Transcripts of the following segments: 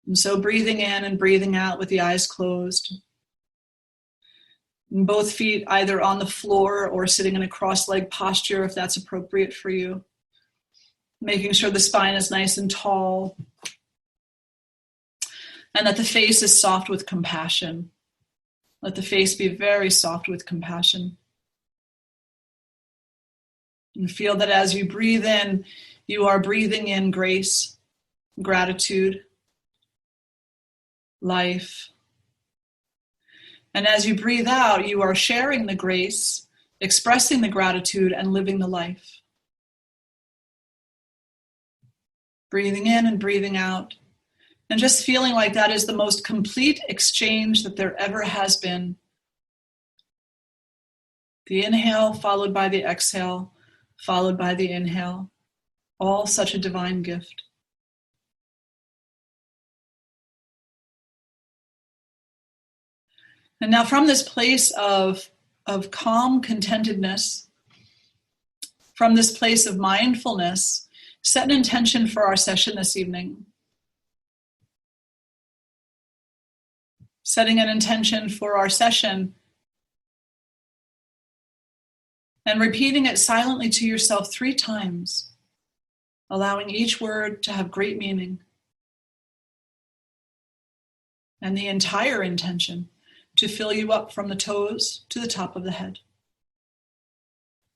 And so breathing in and breathing out with the eyes closed. And both feet either on the floor or sitting in a cross-legged posture if that's appropriate for you. Making sure the spine is nice and tall. And that the face is soft with compassion. Let the face be very soft with compassion. And feel that as you breathe in, you are breathing in grace, gratitude, life. And as you breathe out, you are sharing the grace, expressing the gratitude, and living the life. Breathing in and breathing out. And just feeling like that is the most complete exchange that there ever has been. The inhale followed by the exhale, followed by the inhale. All such a divine gift. And now from this place of calm contentedness, from this place of mindfulness, set an intention for our session this evening. Setting an intention for our session and repeating it silently to yourself 3 times, allowing each word to have great meaning. And the entire intention to fill you up from the toes to the top of the head.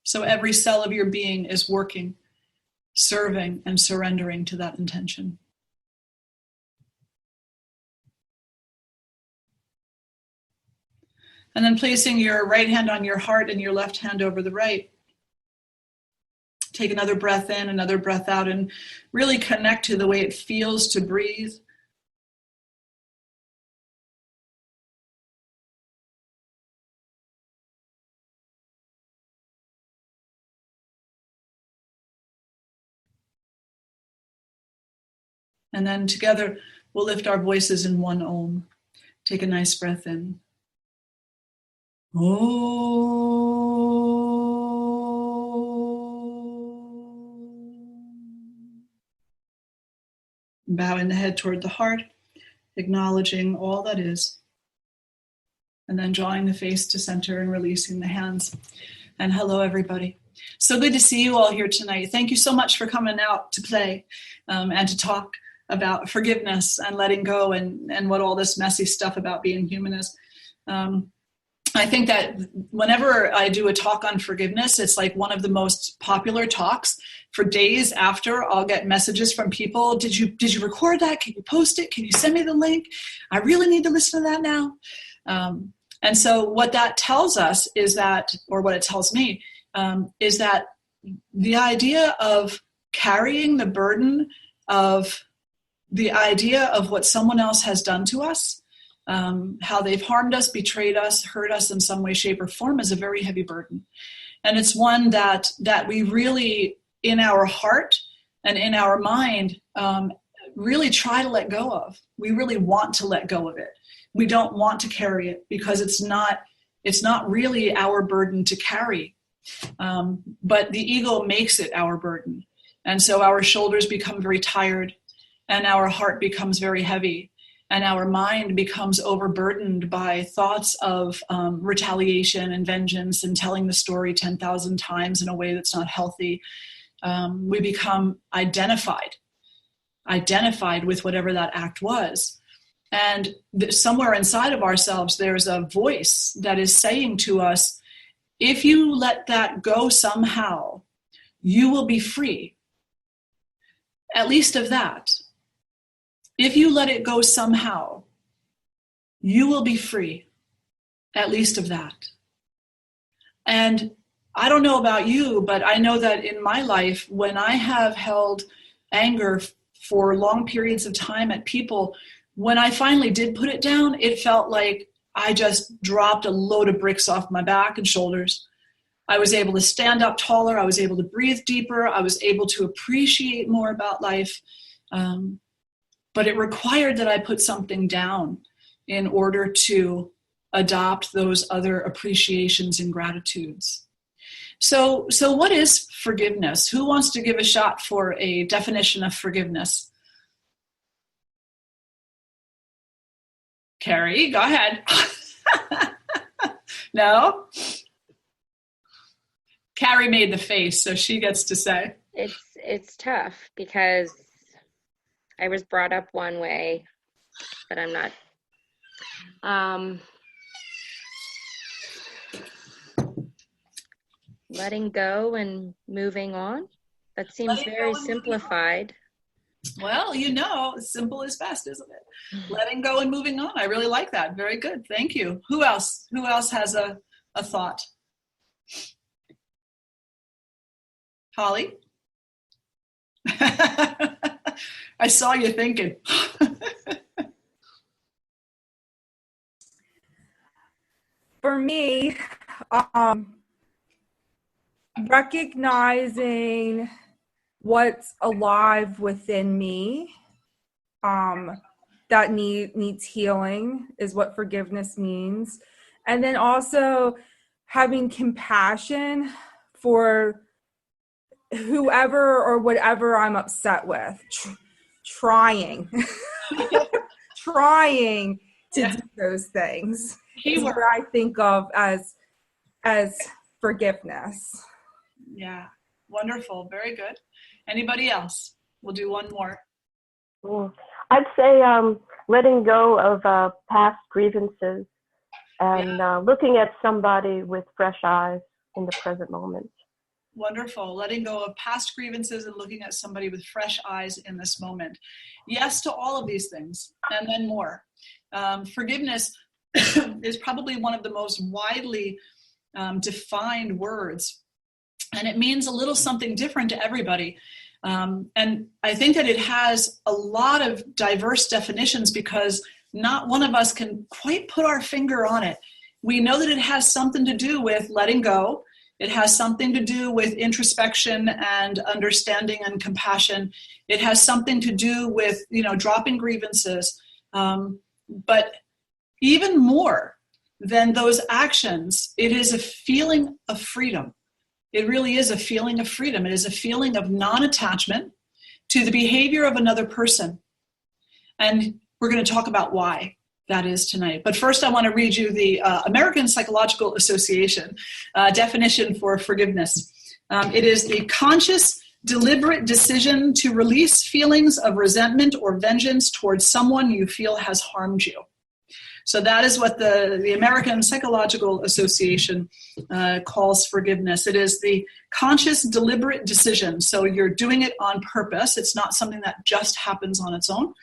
So every cell of your being is working, serving, and surrendering to that intention. And then placing your right hand on your heart and your left hand over the right. Take another breath in, another breath out, and really connect to the way it feels to breathe. And then together, we'll lift our voices in one Om. Take a nice breath in. Bowing the head toward the heart, acknowledging all that is. And then drawing the face to center and releasing the hands. And hello, everybody. So good to see you all here tonight. Thank you so much for coming out to play and to talk about forgiveness and letting go and what all this messy stuff about being human is. I think that whenever I do a talk on forgiveness, it's like one of the most popular talks. For days after, I'll get messages from people. Did you record that? Can you post it? Can you send me the link? I really need to listen to that now. And so what that tells us is that, or what it tells me, is that the idea of carrying the burden of the idea of what someone else has done to us, how they've harmed us, betrayed us, hurt us in some way, shape, or form is a very heavy burden. And it's one that we really, in our heart and in our mind, really try to let go of. We really want to let go of it. We don't want to carry it because it's not really our burden to carry. But the ego makes it our burden. And so our shoulders become very tired and our heart becomes very heavy. And our mind becomes overburdened by thoughts of retaliation and vengeance and telling the story 10,000 times in a way that's not healthy. We become identified with whatever that act was. And somewhere inside of ourselves, there's a voice that is saying to us, if you let that go somehow, you will be free. At least of that. If you let it go somehow, you will be free, at least of that. And I don't know about you, but I know that in my life, when I have held anger for long periods of time at people, when I finally did put it down, it felt like I just dropped a load of bricks off my back and shoulders. I was able to stand up taller. I was able to breathe deeper. I was able to appreciate more about life. But it required that I put something down in order to adopt those other appreciations and gratitudes. So what is forgiveness? Who wants to give a shot for a definition of forgiveness? Carrie, go ahead. No? Carrie made the face, so she gets to say. It's tough because I was brought up one way, but I'm not. Letting go and moving on. That seems very simplified. Well, simple is best, isn't it? Letting go and moving on. I really like that. Very good. Thank you. Who else? Who else has a thought? Holly? I saw you thinking. For me, recognizing what's alive within me that needs healing is what forgiveness means. And then also having compassion for whoever or whatever I'm upset with. Trying to do those things is what I think of as forgiveness. Yeah, wonderful. Very good. Anybody else? We'll do one more. I'd say letting go of past grievances and looking at somebody with fresh eyes in the present moment. Wonderful. Letting go of past grievances and looking at somebody with fresh eyes in this moment. Yes to all of these things, and then more. Forgiveness is probably one of the most widely defined words, and it means a little something different to everybody. And I think that it has a lot of diverse definitions because not one of us can quite put our finger on it. We know that it has something to do with letting go. It has something to do with introspection and understanding and compassion. It has something to do with, dropping grievances. But even more than those actions, it is a feeling of freedom. It really is a feeling of freedom. It is a feeling of non-attachment to the behavior of another person. And we're going to talk about why that is tonight. But first, I want to read you the American Psychological Association definition for forgiveness. It is the conscious, deliberate decision to release feelings of resentment or vengeance towards someone you feel has harmed you. So that is what the American Psychological Association calls forgiveness. It is the conscious, deliberate decision. So you're doing it on purpose. It's not something that just happens on its own.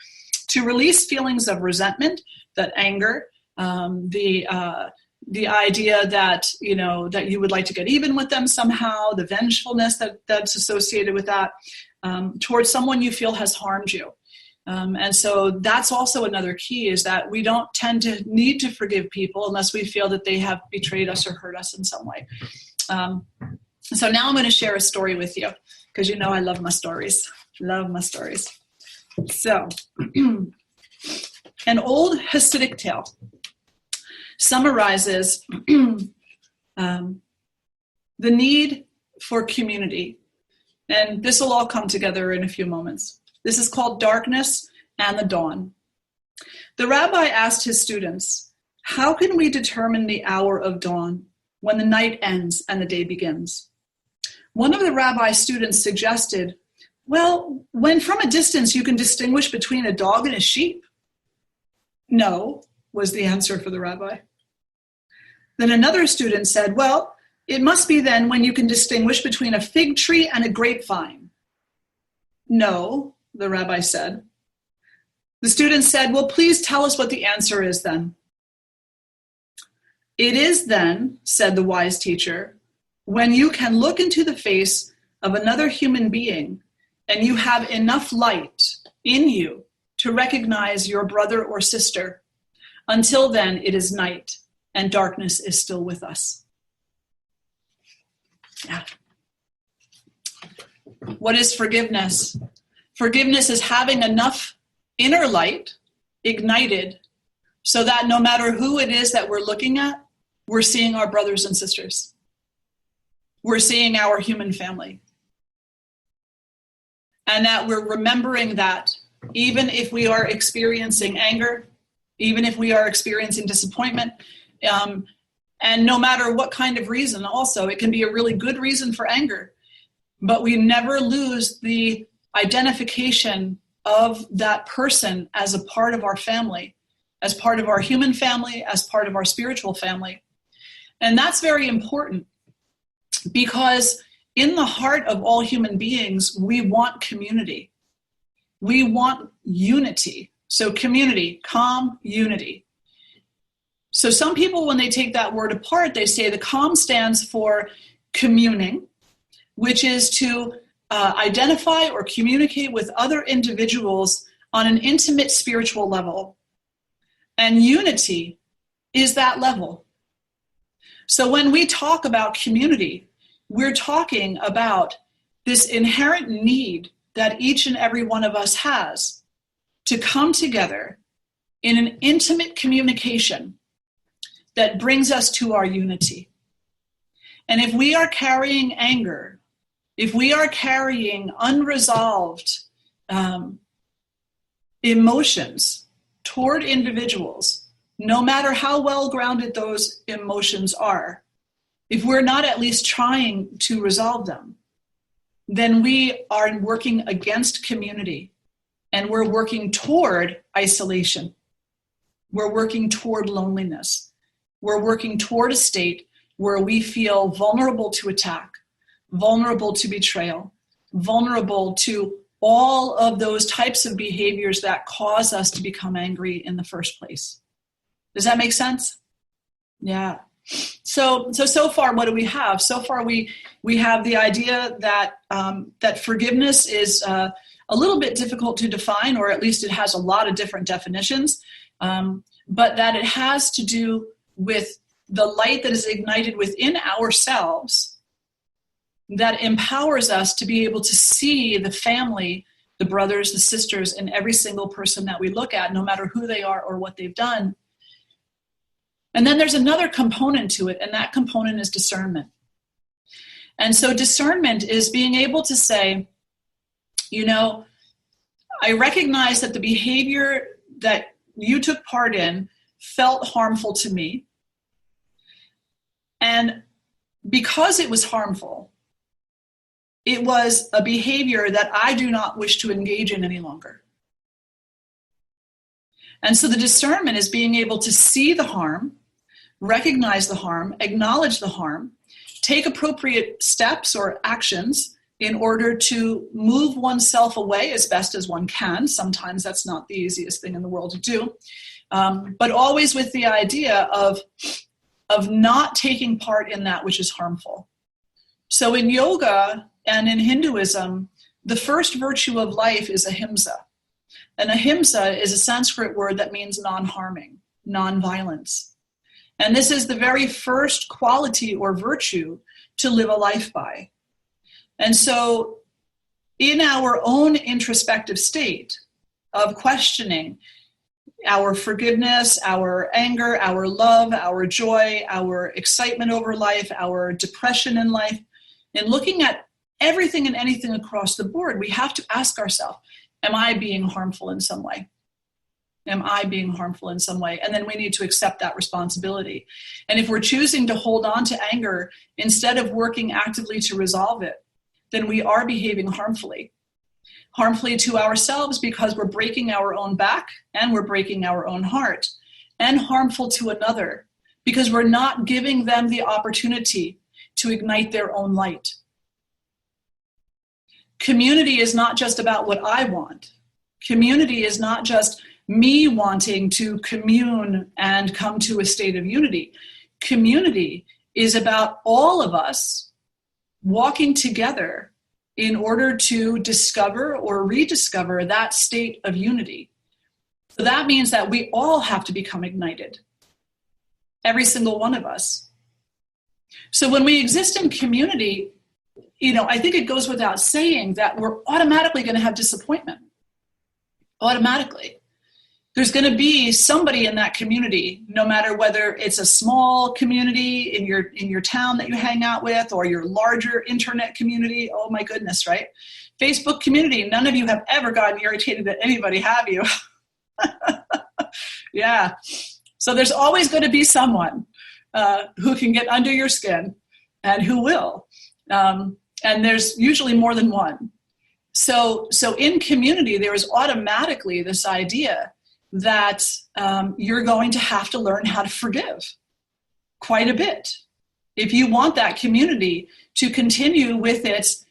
To release feelings of resentment, that anger, the idea that that you would like to get even with them somehow, the vengefulness that's associated with that, towards someone you feel has harmed you. And so that's also another key, is that we don't tend to need to forgive people unless we feel that they have betrayed us or hurt us in some way. So now I'm going to share a story with you because I love my stories. Love my stories. So, an old Hasidic tale summarizes the need for community. And this will all come together in a few moments. This is called Darkness and the Dawn. The rabbi asked his students, "How can we determine the hour of dawn, when the night ends and the day begins?" One of the rabbi's students suggested, "Well, when from a distance you can distinguish between a dog and a sheep." "No," was the answer for the rabbi. Then another student said, "Well, it must be then when you can distinguish between a fig tree and a grapevine." "No," the rabbi said. The student said, "Well, please tell us what the answer is then." "It is then," said the wise teacher, "when you can look into the face of another human being and you have enough light in you to recognize your brother or sister. Until then, it is night and darkness is still with us." Yeah. What is forgiveness? Forgiveness is having enough inner light ignited so that no matter who it is that we're looking at, we're seeing our brothers and sisters. We're seeing our human family. And that we're remembering that even if we are experiencing anger, even if we are experiencing disappointment. And no matter what kind of reason, also, it can be a really good reason for anger. But we never lose the identification of that person as a part of our family, as part of our human family, as part of our spiritual family. And that's very important because in the heart of all human beings, we want community. We want unity. So community, calm, unity. So some people, when they take that word apart, they say the calm stands for communing, which is to identify or communicate with other individuals on an intimate spiritual level. And unity is that level. So when we talk about community, we're talking about this inherent need that each and every one of us has to come together in an intimate communication that brings us to our unity. And if we are carrying anger, if we are carrying unresolved emotions toward individuals, no matter how well grounded those emotions are, if we're not at least trying to resolve them, then we are working against community and we're working toward isolation. We're working toward loneliness. We're working toward a state where we feel vulnerable to attack, vulnerable to betrayal, vulnerable to all of those types of behaviors that cause us to become angry in the first place. Does that make sense? Yeah. So far, what do we have? So far, we have the idea that that forgiveness is a little bit difficult to define, or at least it has a lot of different definitions, but that it has to do with the light that is ignited within ourselves that empowers us to be able to see the family, the brothers, the sisters, and every single person that we look at, no matter who they are or what they've done. And then there's another component to it, and that component is discernment. And so discernment is being able to say, I recognize that the behavior that you took part in felt harmful to me. And because it was harmful, it was a behavior that I do not wish to engage in any longer. And so the discernment is being able to see the harm, recognize the harm, acknowledge the harm, take appropriate steps or actions in order to move oneself away as best as one can. Sometimes that's not the easiest thing in the world to do, but always with the idea of not taking part in that which is harmful. So in yoga and in Hinduism, the first virtue of life is ahimsa. And ahimsa is a Sanskrit word that means non-harming, non-violence. And this is the very first quality or virtue to live a life by. And so in our own introspective state of questioning our forgiveness, our anger, our love, our joy, our excitement over life, our depression in life, and looking at everything and anything across the board, we have to ask ourselves, am I being harmful in some way? Am I being harmful in some way? And then we need to accept that responsibility. And if we're choosing to hold on to anger instead of working actively to resolve it, then we are behaving harmfully. Harmfully to ourselves because we're breaking our own back and we're breaking our own heart. And harmful to another because we're not giving them the opportunity to ignite their own light. Community is not just about what I want. Community is not just me wanting to commune and come to a state of unity. Community is about all of us walking together in order to discover or rediscover that state of unity. So that means that we all have to become ignited. Every single one of us. So when we exist in community, I think it goes without saying that we're automatically going to have disappointment. Automatically. There's going to be somebody in that community, no matter whether it's a small community in your town that you hang out with or your larger internet community. Oh my goodness, right? Facebook community. None of you have ever gotten irritated at anybody, have you? Yeah. So there's always going to be someone who can get under your skin and who will. And there's usually more than one. So in community, there is automatically this idea that you're going to have to learn how to forgive quite a bit if you want that community to continue with its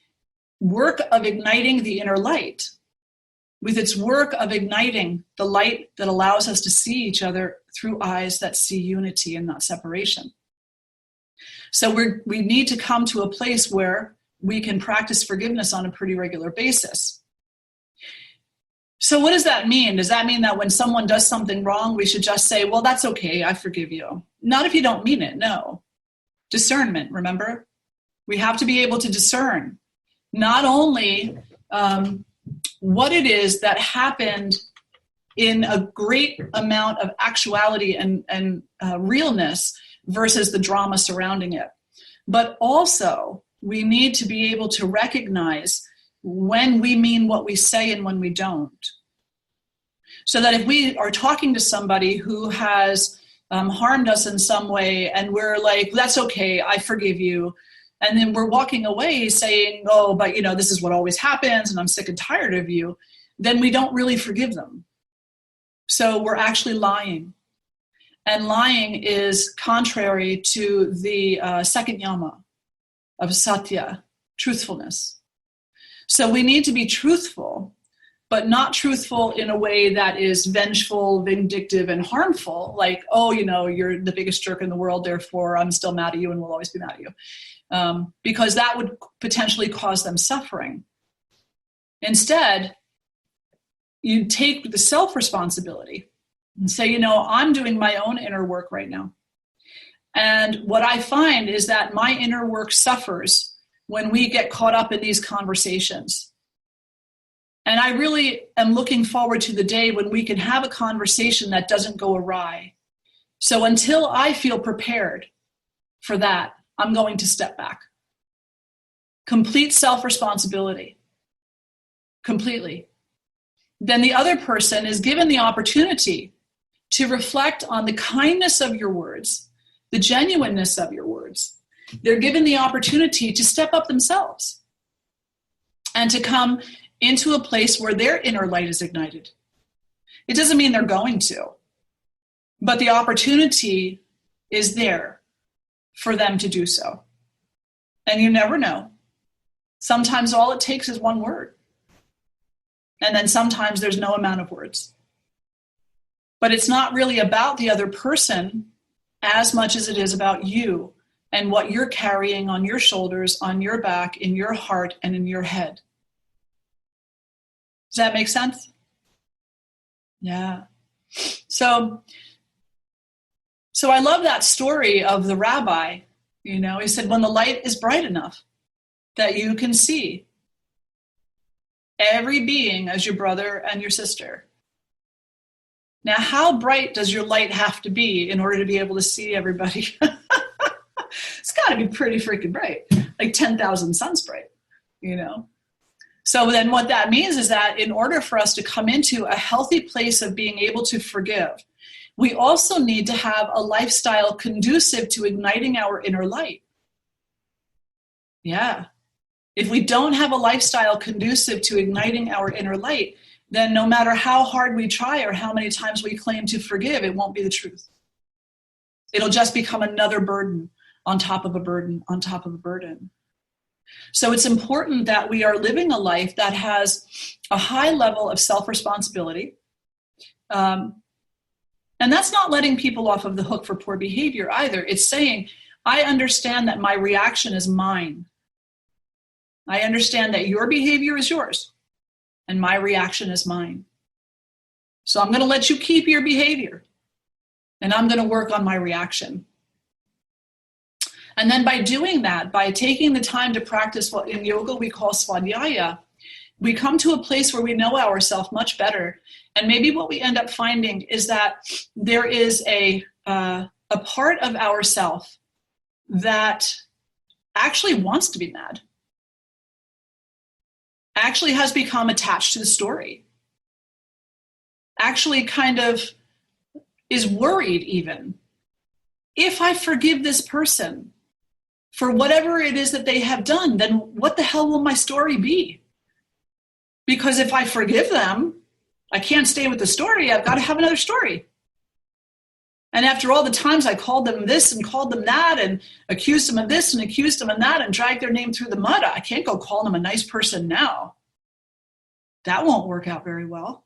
work of igniting the inner light, with its work of igniting the light that allows us to see each other through eyes that see unity and not separation. So we need to come to a place where we can practice forgiveness on a pretty regular basis. So what does that mean? Does that mean that when someone does something wrong, we should just say, well, that's okay, I forgive you? Not if you don't mean it, no. Discernment, remember? We have to be able to discern not only what it is that happened in a great amount of actuality and realness versus the drama surrounding it, but also we need to be able to recognize when we mean what we say and when we don't. So that if we are talking to somebody who has harmed us in some way and we're like, that's okay, I forgive you, and then we're walking away saying, oh, but this is what always happens and I'm sick and tired of you, then we don't really forgive them. So we're actually lying. And lying is contrary to the second yama of satya, truthfulness. So we need to be truthful, but not truthful in a way that is vengeful, vindictive, and harmful, like, oh, you're the biggest jerk in the world, therefore I'm still mad at you and will always be mad at you. Because that would potentially cause them suffering. Instead, you take the self-responsibility and say, I'm doing my own inner work right now. And what I find is that my inner work suffers when we get caught up in these conversations. And I really am looking forward to the day when we can have a conversation that doesn't go awry. So until I feel prepared for that, I'm going to step back. Complete self-responsibility. Completely. Then the other person is given the opportunity to reflect on the kindness of your words, the genuineness of your words. They're given the opportunity to step up themselves and to come into a place where their inner light is ignited. It doesn't mean they're going to, but the opportunity is there for them to do so. And you never know. Sometimes all it takes is one word. And then sometimes there's no amount of words. But it's not really about the other person as much as it is about you and what you're carrying on your shoulders, on your back, in your heart, and in your head. Does that make sense? Yeah. So I love that story of the rabbi. He said, when the light is bright enough that you can see every being as your brother and your sister. Now, how bright does your light have to be in order to be able to see everybody? It's got to be pretty freaking bright, like 10,000 suns bright, So then what that means is that in order for us to come into a healthy place of being able to forgive, we also need to have a lifestyle conducive to igniting our inner light. Yeah. If we don't have a lifestyle conducive to igniting our inner light, then no matter how hard we try or how many times we claim to forgive, it won't be the truth. It'll just become another burden on top of a burden on top of a burden. So it's important that we are living a life that has a high level of self-responsibility. And that's not letting people off of the hook for poor behavior either. It's saying, I understand that my reaction is mine. I understand that your behavior is yours and my reaction is mine. So I'm going to let you keep your behavior and I'm going to work on my reaction. And then by doing that, by taking the time to practice what in yoga we call svadhyaya, we come to a place where we know ourselves much better. And maybe what we end up finding is that there is a part of ourself that actually wants to be mad, actually has become attached to the story, actually kind of is worried even. If I forgive this person for whatever it is that they have done, then what the hell will my story be? Because if I forgive them, I can't stay with the story. I've got to have another story. And after all the times I called them this and called them that and accused them of this and accused them of that and dragged their name through the mud, I can't go call them a nice person now. That won't work out very well.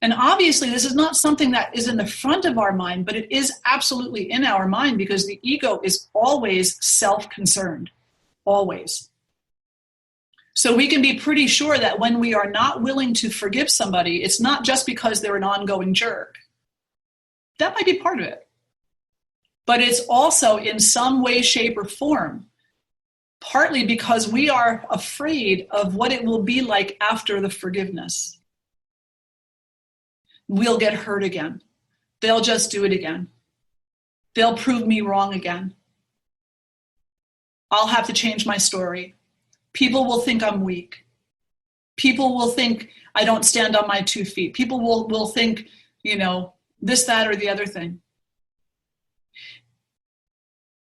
And obviously, this is not something that is in the front of our mind, but it is absolutely in our mind because the ego is always self-concerned, always. So we can be pretty sure that when we are not willing to forgive somebody, it's not just because they're an ongoing jerk. That might be part of it. But it's also in some way, shape, or form, partly because we are afraid of what it will be like after the forgiveness. We'll get hurt again. They'll just do it again. They'll prove me wrong again. I'll have to change my story. People will think I'm weak. People will think I don't stand on my 2 feet. People will think, this, that, or the other thing.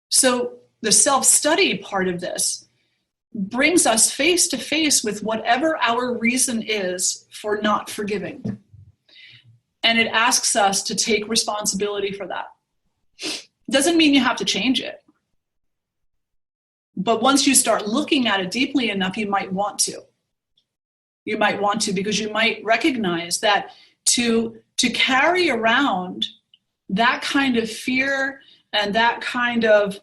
So the self-study part of this brings us face to face with whatever our reason is for not forgiving. And it asks us to take responsibility for that. Doesn't mean you have to change it. But once you start looking at it deeply enough, you might want to. You might want to because you might recognize that to carry around that kind of fear and that kind of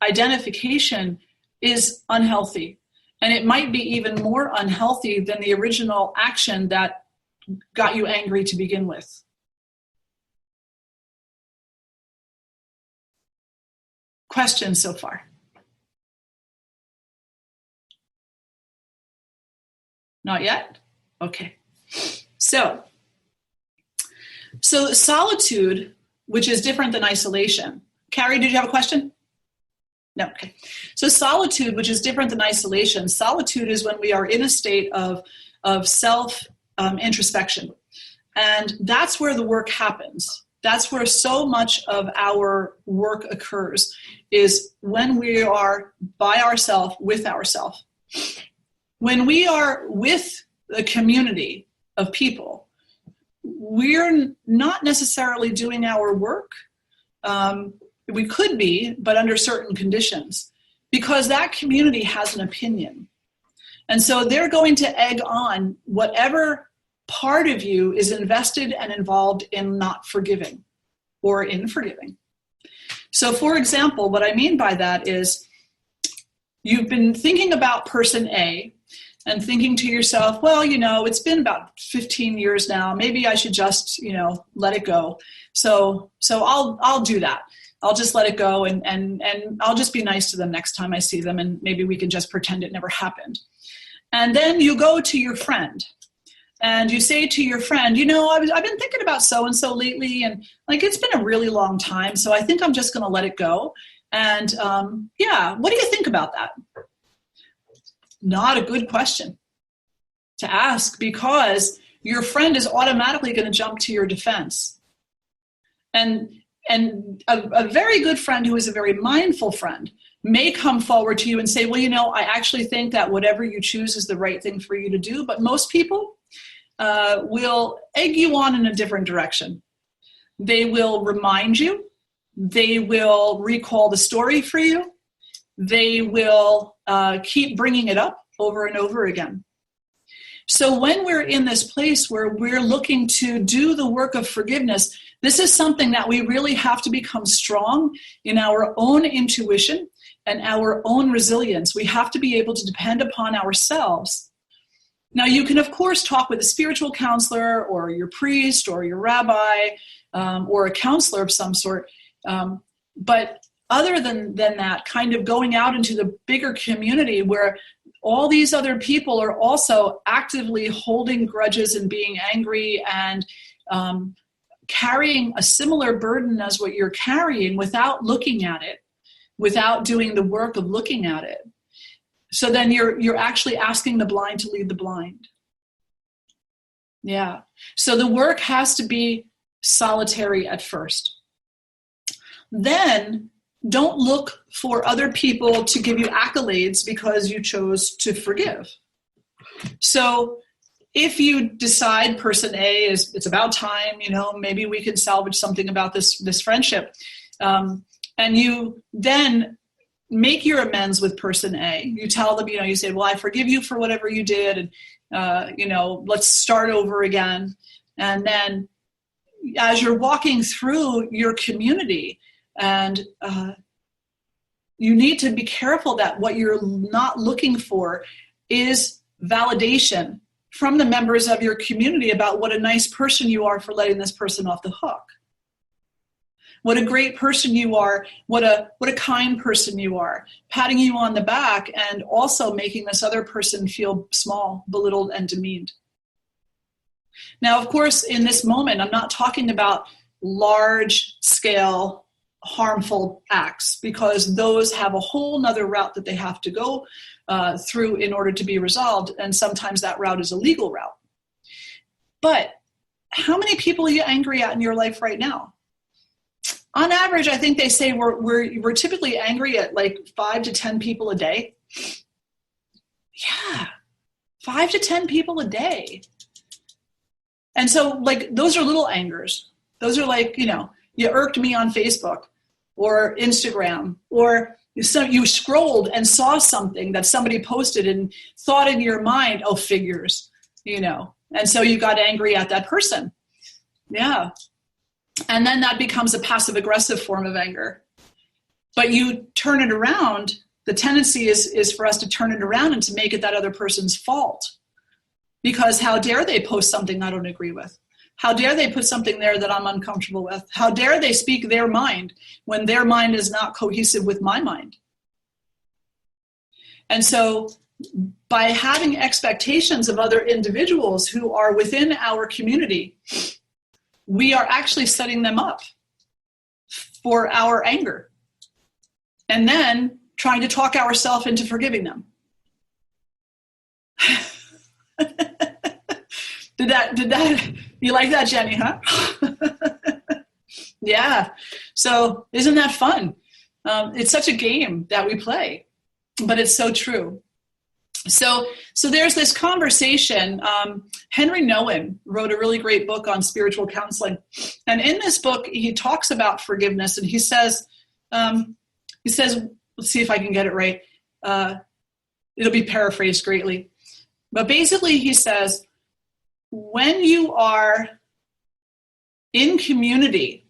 identification is unhealthy. And it might be even more unhealthy than the original action that got you angry to begin with. Questions so far? Not yet? Okay. So solitude, which is different than isolation. Carrie, did you have a question? No, okay. So solitude, which is different than isolation. Solitude is when we are in a state of self introspection. And that's where the work happens. That's where so much of our work occurs, is when we are by ourselves, with ourselves. When we are with a community of people, we're not necessarily doing our work. We could be, but under certain conditions, because that community has an opinion. And so they're going to egg on whatever part of you is invested and involved in not forgiving or in forgiving. So for example, what I mean by that is you've been thinking about person A and thinking to yourself, well, it's been about 15 years now. Maybe I should just, let it go. So I'll do that. I'll just let it go and I'll just be nice to them next time I see them, and maybe we can just pretend it never happened. And then you go to your friend and you say to your friend, I've been thinking about so-and-so lately, and it's been a really long time, so I think I'm just going to let it go. And what do you think about that? Not a good question to ask, because your friend is automatically going to jump to your defense. And a very good friend who is a very mindful friend may come forward to you and say, well, I actually think that whatever you choose is the right thing for you to do. But most people will egg you on in a different direction. They will remind you. They will recall the story for you. They will keep bringing it up over and over again. So when we're in this place where we're looking to do the work of forgiveness, this is something that we really have to become strong in our own intuition and our own resilience. We have to be able to depend upon ourselves. Now, you can, of course, talk with a spiritual counselor or your priest or your rabbi or a counselor of some sort. But other than that, kind of going out into the bigger community where all these other people are also actively holding grudges and being angry and carrying a similar burden as what you're carrying without looking at it, without doing the work of looking at it. So then you're actually asking the blind to lead the blind. Yeah. So the work has to be solitary at first. Then don't look for other people to give you accolades because you chose to forgive. So if you decide person A is, it's about time, maybe we can salvage something about this friendship, and you then make your amends with person A. You tell them, you say, well, I forgive you for whatever you did, and let's start over again. And then as you're walking through your community, and you need to be careful that what you're not looking for is validation from the members of your community about what a nice person you are for letting this person off the hook. What a great person you are, what a kind person you are, patting you on the back and also making this other person feel small, belittled, and demeaned. Now, of course, in this moment, I'm not talking about large-scale harmful acts, because those have a whole nother route that they have to go through in order to be resolved, and sometimes that route is a legal route. But how many people are you angry at in your life right now? On average, I think they say we're typically angry at like 5 to 10 people a day. Yeah, 5 to 10 people a day. And so, like, those are little angers. Those are like, you irked me on Facebook or Instagram, or you scrolled and saw something that somebody posted and thought in your mind, oh, figures, and so you got angry at that person. Yeah. And then that becomes a passive-aggressive form of anger. But you turn it around, the tendency is for us to turn it around and to make it that other person's fault. Because how dare they post something I don't agree with? How dare they put something there that I'm uncomfortable with? How dare they speak their mind when their mind is not cohesive with my mind? And so by having expectations of other individuals who are within our community, we are actually setting them up for our anger and then trying to talk ourselves into forgiving them. Did that, you like that, Jenny, huh? Yeah. So isn't that fun? It's such a game that we play, but it's so true. So there's this conversation. Henry Nouwen wrote a really great book on spiritual counseling. And in this book, he talks about forgiveness, and he says, let's see if I can get it right. It'll be paraphrased greatly. But basically he says, when you are in community,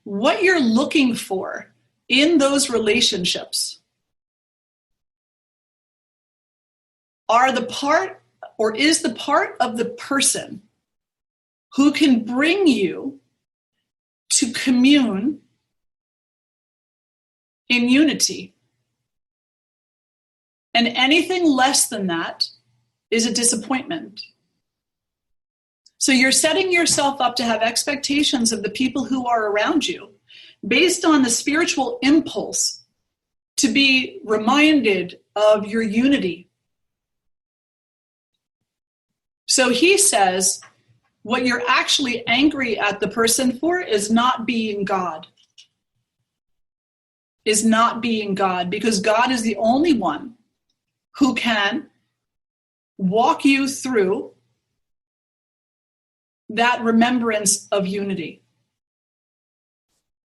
what you're looking for in those relationships are the part, or is the part of the person who can bring you to commune in unity. And anything less than that is a disappointment. So you're setting yourself up to have expectations of the people who are around you based on the spiritual impulse to be reminded of your unity. So he says, what you're actually angry at the person for is not being God. Is not being God, because God is the only one who can walk you through that remembrance of unity.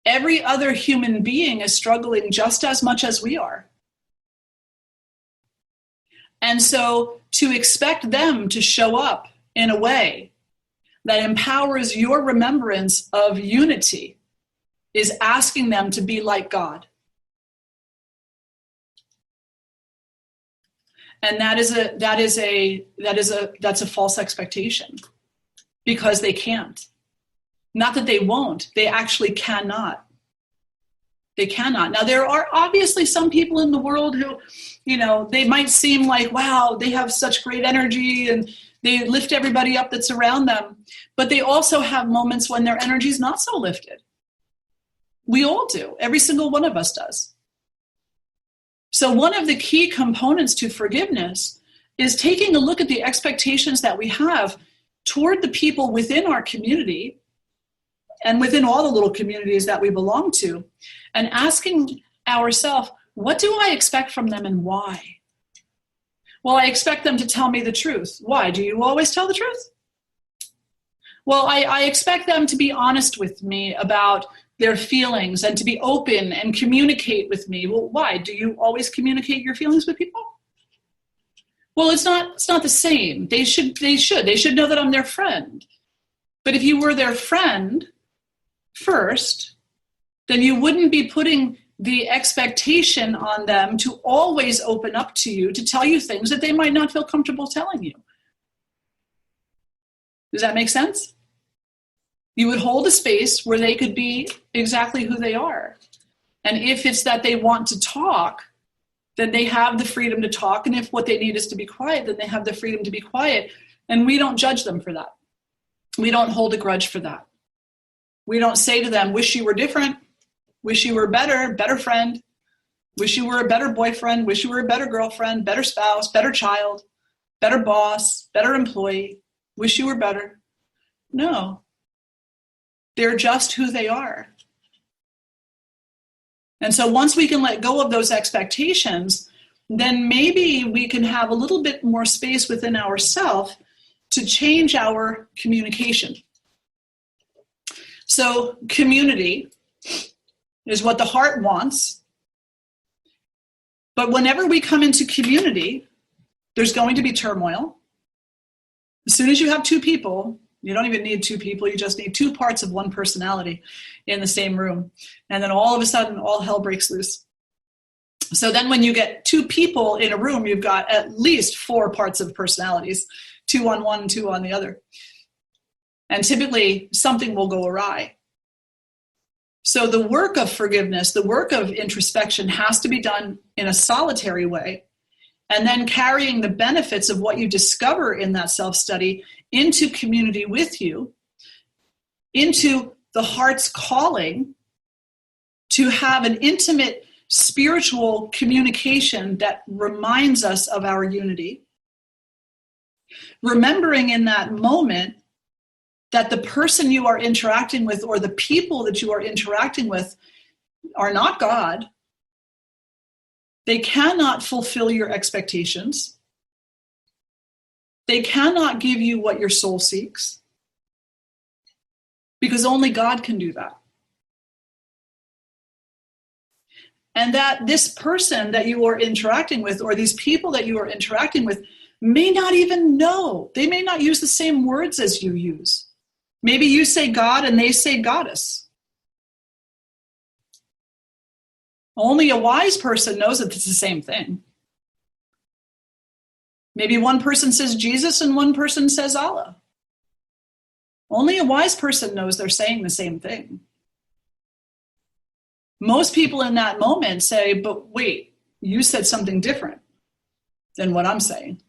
Every other human being is struggling just as much as we are. And so to expect them to show up in a way that empowers your remembrance of unity is asking them to be like God. And that's a false expectation, because they can't. Not that they won't, they actually cannot. They cannot. Now, there are obviously some people in the world who, they might seem like, wow, they have such great energy and they lift everybody up that's around them. But they also have moments when their energy is not so lifted. We all do. Every single one of us does. So one of the key components to forgiveness is taking a look at the expectations that we have toward the people within our community and within all the little communities that we belong to, and asking ourselves, what do I expect from them and why? Well, I expect them to tell me the truth. Why? Do you always tell the truth? Well, I expect them to be honest with me about their feelings and to be open and communicate with me. Well, why? Do you always communicate your feelings with people? Well, it's not the same. They should know that I'm their friend. But if you were their friend first, then you wouldn't be putting the expectation on them to always open up to you, to tell you things that they might not feel comfortable telling you. Does that make sense? You would hold a space where they could be exactly who they are. And if it's that they want to talk, then they have the freedom to talk. And if what they need is to be quiet, then they have the freedom to be quiet. And we don't judge them for that. We don't hold a grudge for that. We don't say to them, wish you were different, wish you were better friend, wish you were a better boyfriend, wish you were a better girlfriend, better spouse, better child, better boss, better employee, wish you were better. No. They're just who they are. And so once we can let go of those expectations, then maybe we can have a little bit more space within ourselves to change our communication. So community is what the heart wants. But whenever we come into community, there's going to be turmoil. As soon as you have two people, you don't even need two people, you just need two parts of one personality in the same room. And then all of a sudden, all hell breaks loose. So then when you get two people in a room, you've got at least four parts of personalities, two on one, two on the other. And typically something will go awry. So the work of forgiveness, the work of introspection has to be done in a solitary way. And then carrying the benefits of what you discover in that self-study into community with you, into the heart's calling to have an intimate spiritual communication that reminds us of our unity. Remembering in that moment that the person you are interacting with or the people that you are interacting with are not God. They cannot fulfill your expectations. They cannot give you what your soul seeks, because only God can do that. And that this person that you are interacting with, or these people that you are interacting with, may not even know. They may not use the same words as you use. Maybe you say God and they say goddess. Only a wise person knows that it's the same thing. Maybe one person says Jesus and one person says Allah. Only a wise person knows they're saying the same thing. Most people in that moment say, but wait, you said something different than what I'm saying.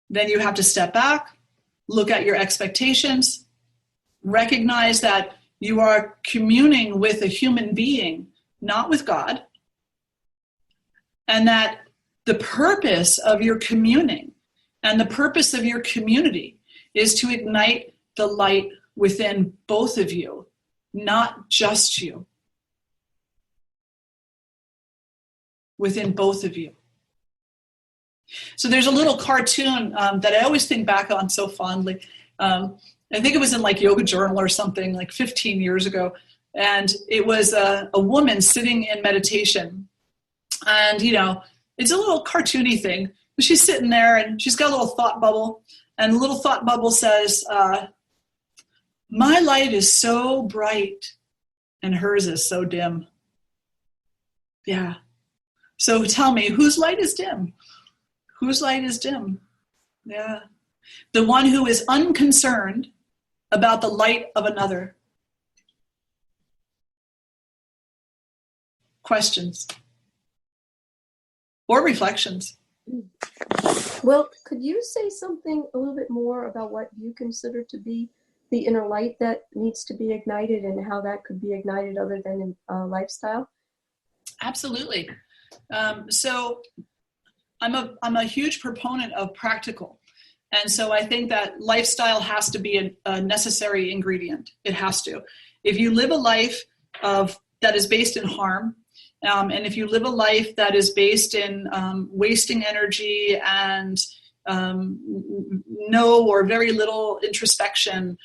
Then you have to step back, look at your expectations, recognize that you are communing with a human being, not with God, and that the purpose of your communing and the purpose of your community is to ignite the light within both of you, not just you. Within both of you. So there's a little cartoon that I always think back on so fondly. I think it was in like Yoga Journal or something like 15 years ago. And it was a woman sitting in meditation. And, you know, it's a little cartoony thing. But she's sitting there and she's got a little thought bubble. And the little thought bubble says, my light is so bright and hers is so dim. Yeah. So tell me, whose light is dim? Whose light is dim? Yeah. The one who is unconcerned about the light of another. Questions? Or reflections? Well, could you say something a little bit more about what you consider to be the inner light that needs to be ignited and how that could be ignited other than in lifestyle? Absolutely. So I'm a huge proponent of practical. And so I think that lifestyle has to be a necessary ingredient. It has to. If you live a life that is based in harm, and if you live a life that is based in wasting energy and no or very little introspection,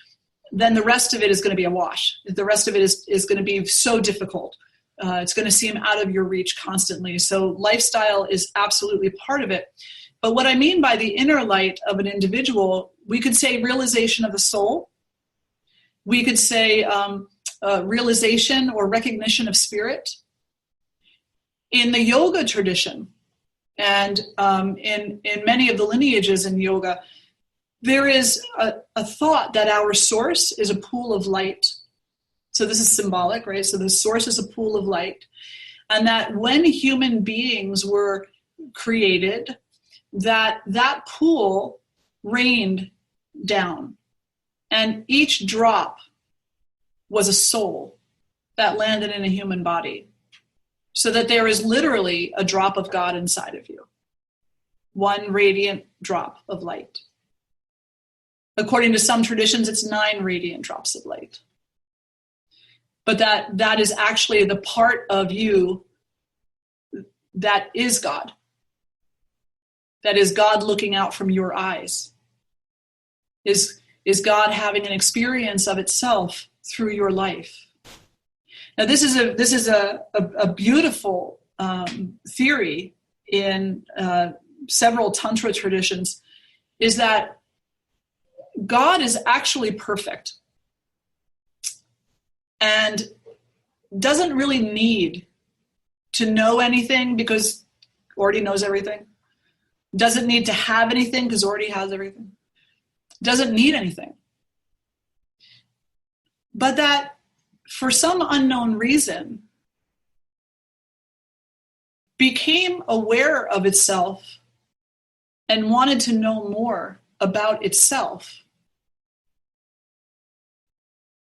then the rest of it is going to be a wash. The rest of it is going to be so difficult. It's going to seem out of your reach constantly. So lifestyle is absolutely part of it. But what I mean by the inner light of an individual, we could say realization of the soul. We could say realization or recognition of spirit. In the yoga tradition, and in many of the lineages in yoga, there is a thought that our source is a pool of light. So this is symbolic, right? So the source is a pool of light. And that when human beings were created, that pool rained down. And each drop was a soul that landed in a human body. So that there is literally a drop of God inside of you. One radiant drop of light. According to some traditions, it's 9 radiant drops of light. But that is actually the part of you that is God. That is God looking out from your eyes. Is God having an experience of itself through your life. Now this is a beautiful theory in several Tantra traditions, is that God is actually perfect and doesn't really need to know anything because already knows everything. Doesn't need to have anything because already has everything. Doesn't need anything. But that for some unknown reason became aware of itself and wanted to know more about itself.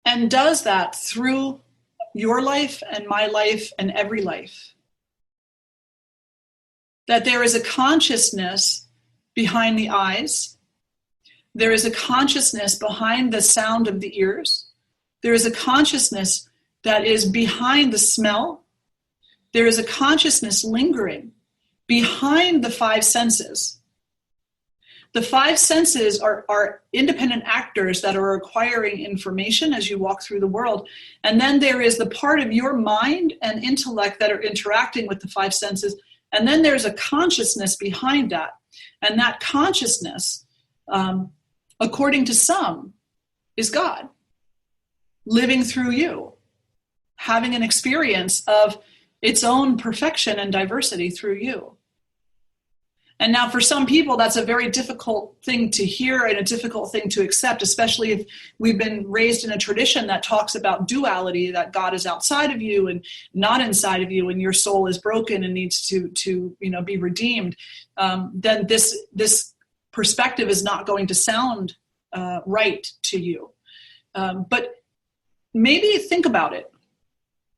And does that through your life and my life and every life. That there is a consciousness behind the eyes. There is a consciousness behind the sound of the ears. There is a consciousness that is behind the smell. There is a consciousness lingering behind the 5 senses. The 5 senses are independent actors that are acquiring information as you walk through the world. And then there is the part of your mind and intellect that are interacting with the 5 senses. And then there's a consciousness behind that. And that consciousness, according to some, is God living through you, having an experience of its own perfection and diversity through you. And now for some people, that's a very difficult thing to hear and a difficult thing to accept, especially if we've been raised in a tradition that talks about duality, that God is outside of you and not inside of you, and your soul is broken and needs to be redeemed. Then this perspective is not going to sound right to you. But maybe think about it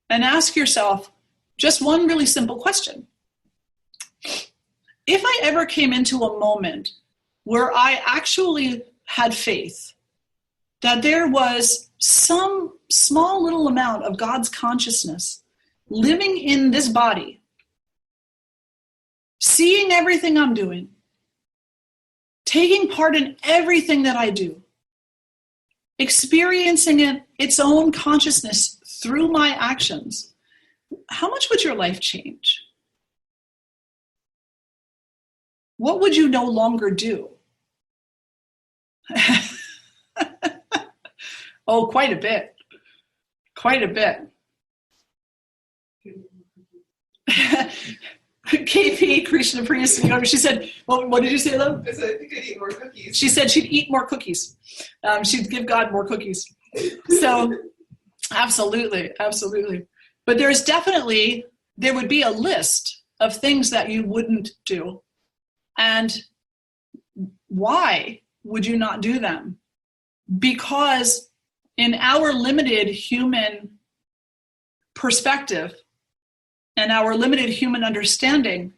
and ask yourself just one really simple question. If I ever came into a moment where I actually had faith that there was some small little amount of God's consciousness living in this body, seeing everything I'm doing, taking part in everything that I do, experiencing its own consciousness through my actions, how much would your life change? What would you no longer do? Oh, quite a bit. Quite a bit. KP, Krishna Priya, she said, well, what did you say, love? I said, I think I'd eat more cookies. She said she'd eat more cookies. She'd give God more cookies. So, absolutely, absolutely. But there would be a list of things that you wouldn't do. And why would you not do them? Because in our limited human perspective and our limited human understanding,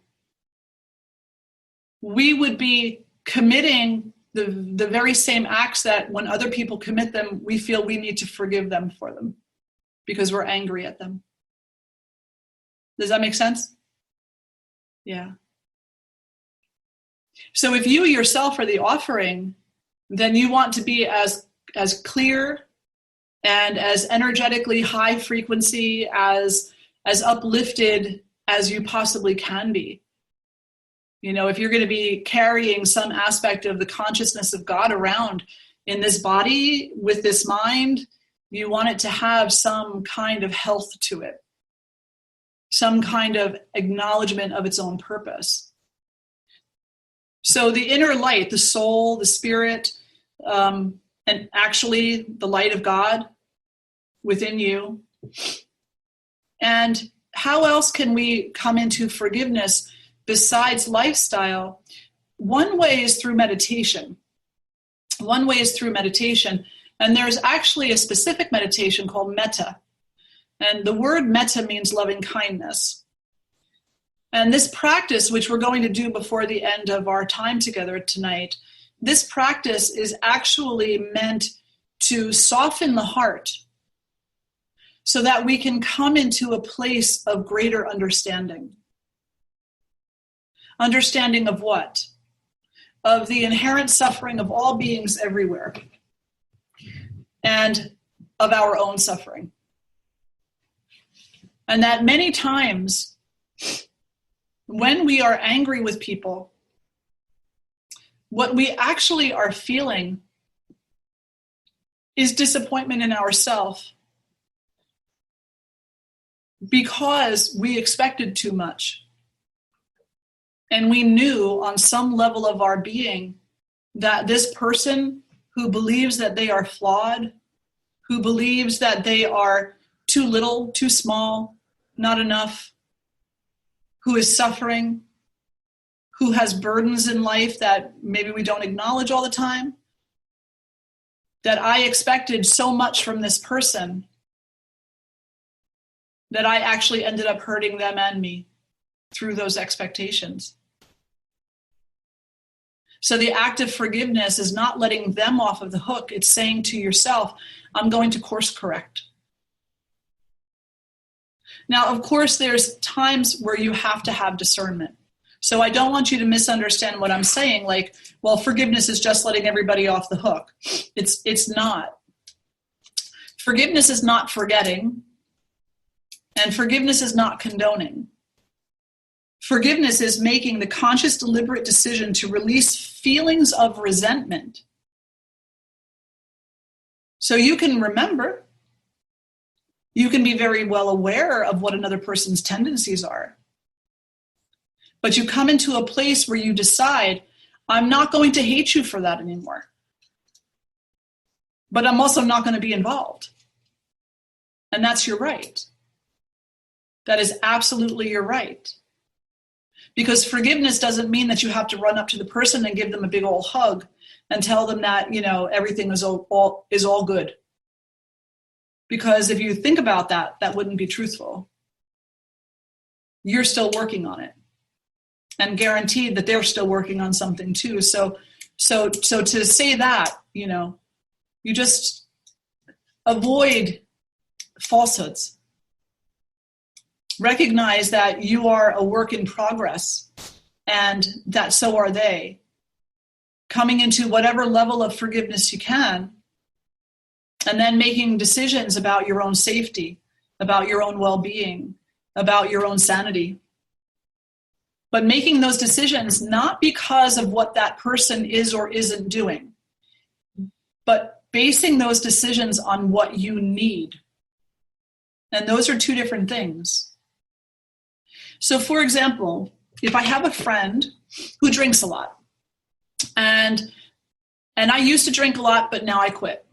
we would be committing the very same acts that when other people commit them, we feel we need to forgive them for them because we're angry at them. Does that make sense? Yeah. So if you yourself are the offering, then you want to be as clear and as energetically high frequency, as uplifted as you possibly can be. You know, if you're going to be carrying some aspect of the consciousness of God around in this body with this mind, you want it to have some kind of health to it, some kind of acknowledgement of its own purpose. So the inner light, the soul, the spirit, and actually the light of God within you. And how else can we come into forgiveness besides lifestyle? One way is through meditation. And there's actually a specific meditation called metta. And the word metta means loving kindness. And this practice, which we're going to do before the end of our time together tonight, this practice is actually meant to soften the heart so that we can come into a place of greater understanding. Understanding of what? Of the inherent suffering of all beings everywhere, and of our own suffering. And that many times, when we are angry with people, what we actually are feeling is disappointment in ourselves because we expected too much. And we knew on some level of our being that this person who believes that they are flawed, who believes that they are too little, too small, not enough, who is suffering, who has burdens in life that maybe we don't acknowledge all the time, that I expected so much from this person that I actually ended up hurting them and me through those expectations. So the act of forgiveness is not letting them off of the hook. It's saying to yourself, I'm going to course correct. Now, of course, there's times where you have to have discernment. So I don't want you to misunderstand what I'm saying, like, well, forgiveness is just letting everybody off the hook. It's not. Forgiveness is not forgetting, and forgiveness is not condoning. Forgiveness is making the conscious, deliberate decision to release feelings of resentment. So you can remember, you can be very well aware of what another person's tendencies are. But you come into a place where you decide, I'm not going to hate you for that anymore. But I'm also not going to be involved. And that's your right. That is absolutely your right. Because forgiveness doesn't mean that you have to run up to the person and give them a big old hug and tell them that, you know, everything is all good. Because if you think about that, that wouldn't be truthful. You're still working on it. And guaranteed that they're still working on something too. So to say that, you know, you just avoid falsehoods. Recognize that you are a work in progress and that so are they. Coming into whatever level of forgiveness you can, and then making decisions about your own safety, about your own well-being, about your own sanity. But making those decisions not because of what that person is or isn't doing, but basing those decisions on what you need. And those are two different things. So for example, if I have a friend who drinks a lot, and I used to drink a lot, but now I quit.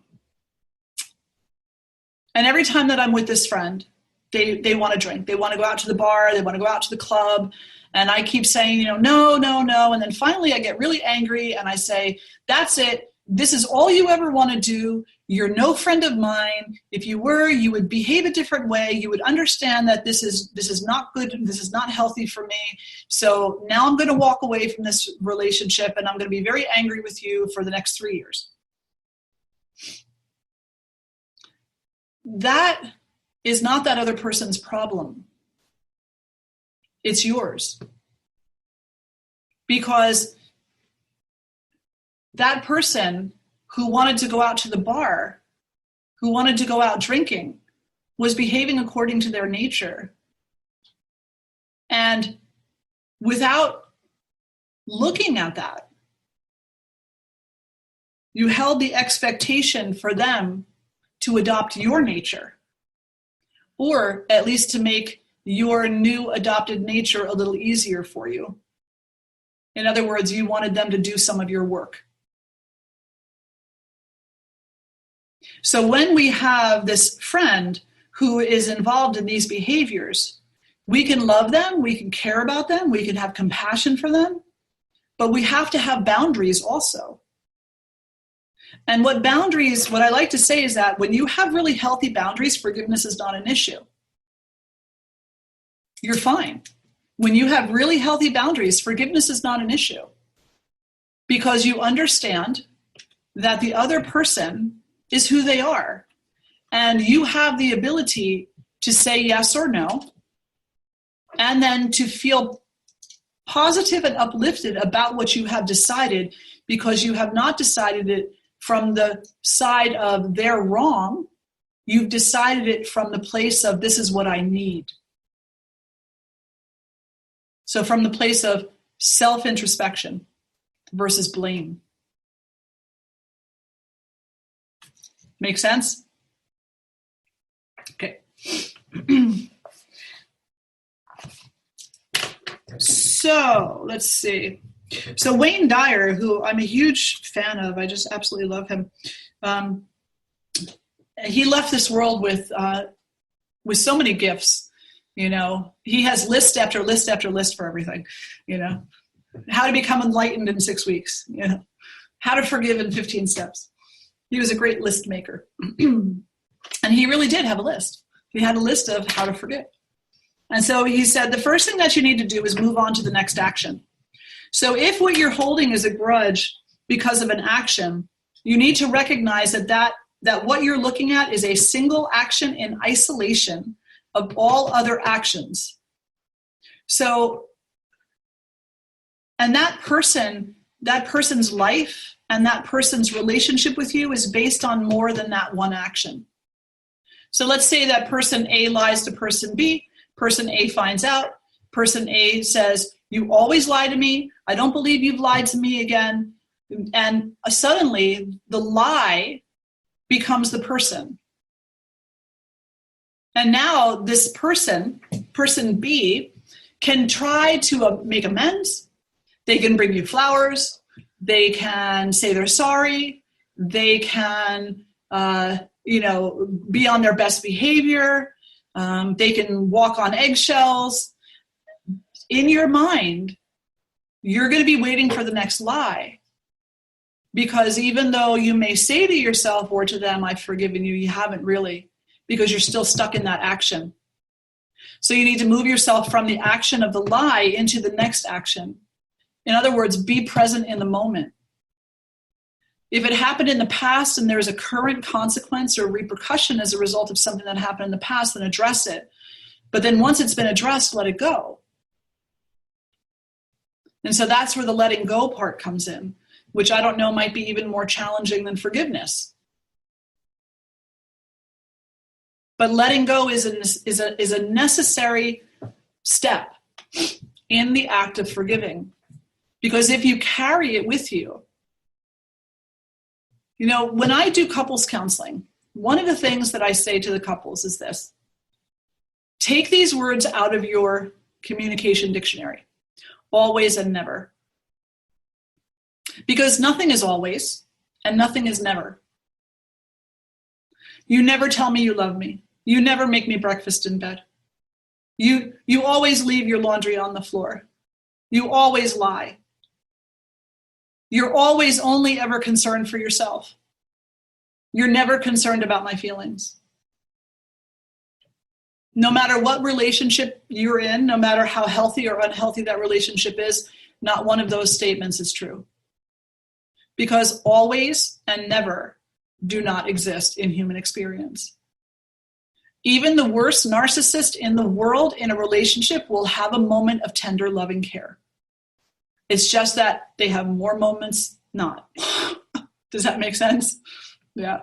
And every time that I'm with this friend, they want to drink. They want to go out to the bar. They want to go out to the club. And I keep saying, you know, no. And then finally I get really angry and I say, that's it. this is all you ever want to do. You're no friend of mine. If you were, you would behave a different way. You would understand that this is not good. This is not healthy for me. So now I'm going to walk away from this relationship, and I'm going to be very angry with you for the next 3 years. That is not that other person's problem. It's yours. Because that person who wanted to go out to the bar, who wanted to go out drinking, was behaving according to their nature. And without looking at that, you held the expectation for them to adopt your nature, or at least to make your new adopted nature a little easier for you. In other words, you wanted them to do some of your work. So when we have this friend who is involved in these behaviors, we can love them, we can care about them, we can have compassion for them, but we have to have boundaries also. And what I like to say is that when you have really healthy boundaries, forgiveness is not an issue. You're fine. When you have really healthy boundaries, forgiveness is not an issue. Because you understand that the other person is who they are. And you have the ability to say yes or no, and then to feel positive and uplifted about what you have decided, because you have not decided it from the side of they're wrong. You've decided it from the place of this is what I need. So from the place of self-introspection versus blame. Make sense? Okay. So let's see. So Wayne Dyer, who I'm a huge fan of, I just absolutely love him. He left this world with so many gifts. You know, he has list after list after list for everything. You know, how to become enlightened in 6 weeks. You know, how to forgive in 15 steps. He was a great list maker. And he really did have a list. He had a list of how to forgive. And so he said, the first thing that you need to do is move on to the next action. So if what you're holding is a grudge because of an action, you need to recognize that what you're looking at is a single action in isolation of all other actions. So, and that person's life and that person's relationship with you is based on more than that one action. So let's say that person A lies to person B, person A finds out, person A says, you always lie to me, I don't believe you've lied to me again, and suddenly the lie becomes the person. And now this person B, can try to make amends. They can bring you flowers. They can say they're sorry. They can, be on their best behavior. They can walk on eggshells. In your mind, you're going to be waiting for the next lie. Because even though you may say to yourself or to them, I've forgiven you, you haven't really, because you're still stuck in that action. So you need to move yourself from the action of the lie into the next action. In other words, be present in the moment. If it happened in the past and there's a current consequence or repercussion as a result of something that happened in the past, then address it. But then once it's been addressed, let it go. And so that's where the letting go part comes in, which I don't know might be even more challenging than forgiveness. But letting go is a necessary step in the act of forgiving. Because if you carry it with you, when I do couples counseling, one of the things that I say to the couples is this: take these words out of your communication dictionary, always and never. Because nothing is always and nothing is never. You never tell me you love me. You never make me breakfast in bed. You always leave your laundry on the floor. You always lie. You're always only ever concerned for yourself. You're never concerned about my feelings. No matter what relationship you're in, no matter how healthy or unhealthy that relationship is, not one of those statements is true. Because always and never do not exist in human experience. Even the worst narcissist in the world in a relationship will have a moment of tender, loving care. It's just that they have more moments not. Does that make sense? Yeah.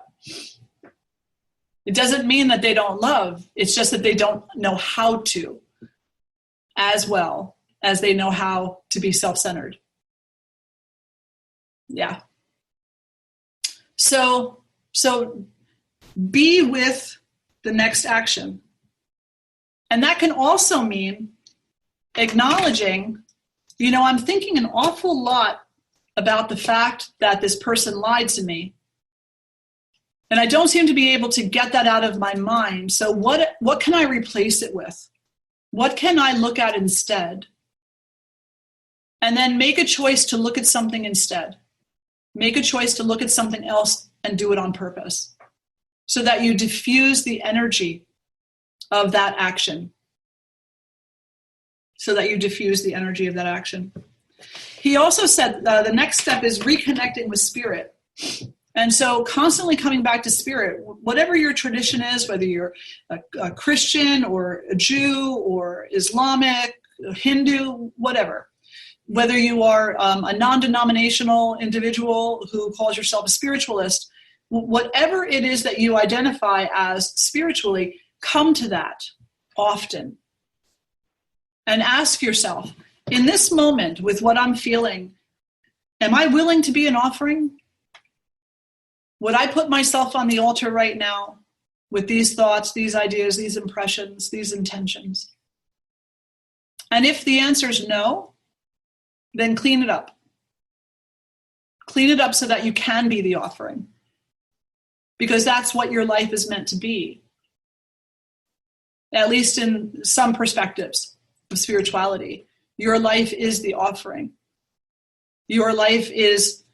It doesn't mean that they don't love. It's just that they don't know how to as well as they know how to be self-centered. Yeah. So be with the next action. And that can also mean acknowledging, I'm thinking an awful lot about the fact that this person lied to me. And I don't seem to be able to get that out of my mind. So what can I replace it with? What can I look at instead? And then make a choice to look at something instead. Make a choice to look at something else and do it on purpose so that you diffuse the energy of that action. He also said the next step is reconnecting with spirit. And so constantly coming back to spirit, whatever your tradition is, whether you're a Christian or a Jew or Islamic, Hindu, whatever, whether you are a non-denominational individual who calls yourself a spiritualist, whatever it is that you identify as spiritually, come to that often. And ask yourself, in this moment with what I'm feeling, am I willing to be an offering? Would I put myself on the altar right now with these thoughts, these ideas, these impressions, these intentions? And if the answer is no, then clean it up. Clean it up so that you can be the offering. Because that's what your life is meant to be. At least in some perspectives of spirituality. Your life is the offering. Your life is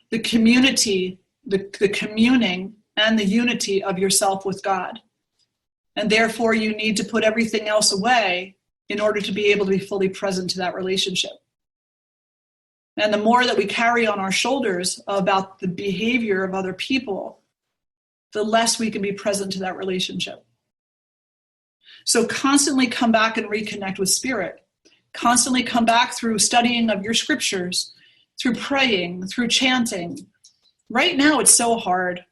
the community, the communing and the unity of yourself with God. And therefore you need to put everything else away in order to be able to be fully present to that relationship. And the more that we carry on our shoulders about the behavior of other people, the less we can be present to that relationship. So constantly come back and reconnect with spirit. Constantly come back through studying of your scriptures, through praying, through chanting. Right now it's so hard.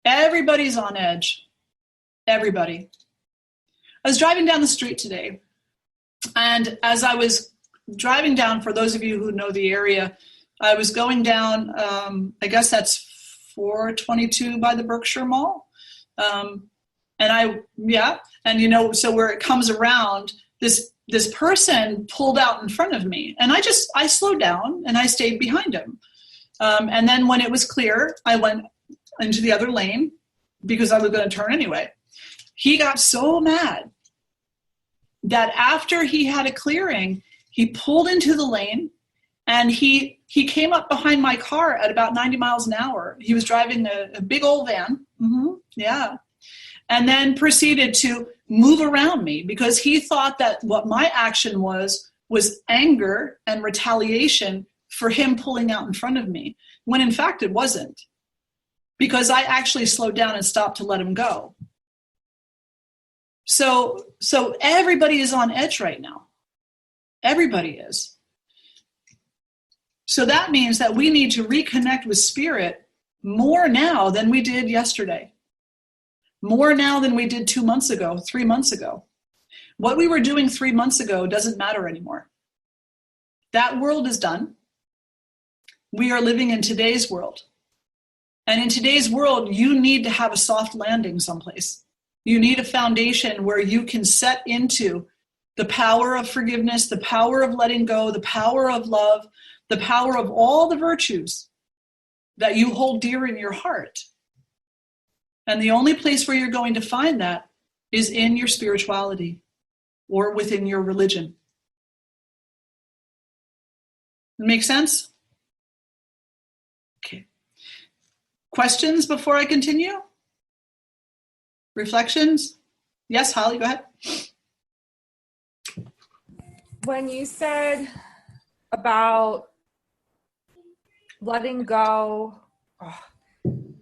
Everybody's on edge. Everybody. I was driving down the street today, and as I was driving down, for those of you who know the area, I was going down, I guess that's 422 by the Berkshire Mall. So where it comes around, this person pulled out in front of me, and I slowed down and I stayed behind him. And then when it was clear, I went into the other lane because I was going to turn anyway. He got so mad that after he had a clearing, he pulled into the lane and he came up behind my car at about 90 miles an hour. He was driving a big old van. Yeah. And then proceeded to move around me because he thought that what my action was anger and retaliation for him pulling out in front of me, when in fact it wasn't, because I actually slowed down and stopped to let him go. So everybody is on edge right now. Everybody is. So that means that we need to reconnect with spirit more now than we did yesterday. More now than we did 2 months ago, 3 months ago. What we were doing 3 months ago doesn't matter anymore. That world is done. We are living in today's world. And in today's world, you need to have a soft landing someplace. You need a foundation where you can set into the power of forgiveness, the power of letting go, the power of love, the power of all the virtues that you hold dear in your heart. And the only place where you're going to find that is in your spirituality or within your religion. Make sense? Questions before I continue? Reflections? Yes, Holly, go ahead. When you said about letting go, and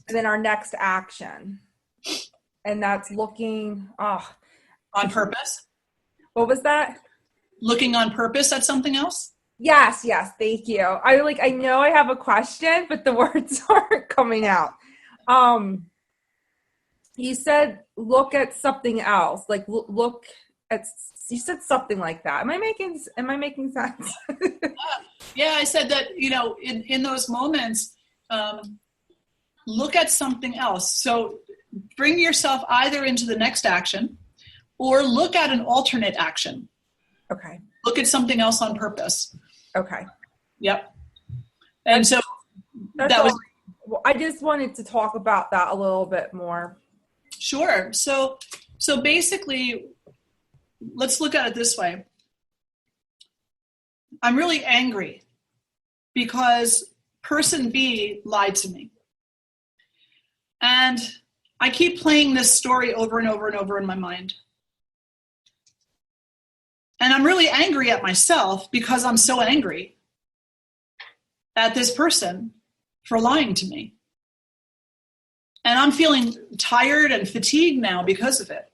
then our next action, and that's looking, On purpose? what was that? Looking on purpose at something else? Yes, thank you. I know I have a question, but the words aren't coming out. You said look at something else, like look at, you said something like that. Am I making sense? Yeah, I said that, in those moments, look at something else. So bring yourself either into the next action or look at an alternate action. Okay. Look at something else on purpose. Okay. Yep. And so that was. I just wanted to talk about that a little bit more. Sure. So basically, let's look at it this way. I'm really angry because person B lied to me. And I keep playing this story over and over and over in my mind. And I'm really angry at myself because I'm so angry at this person for lying to me. And I'm feeling tired and fatigued now because of it.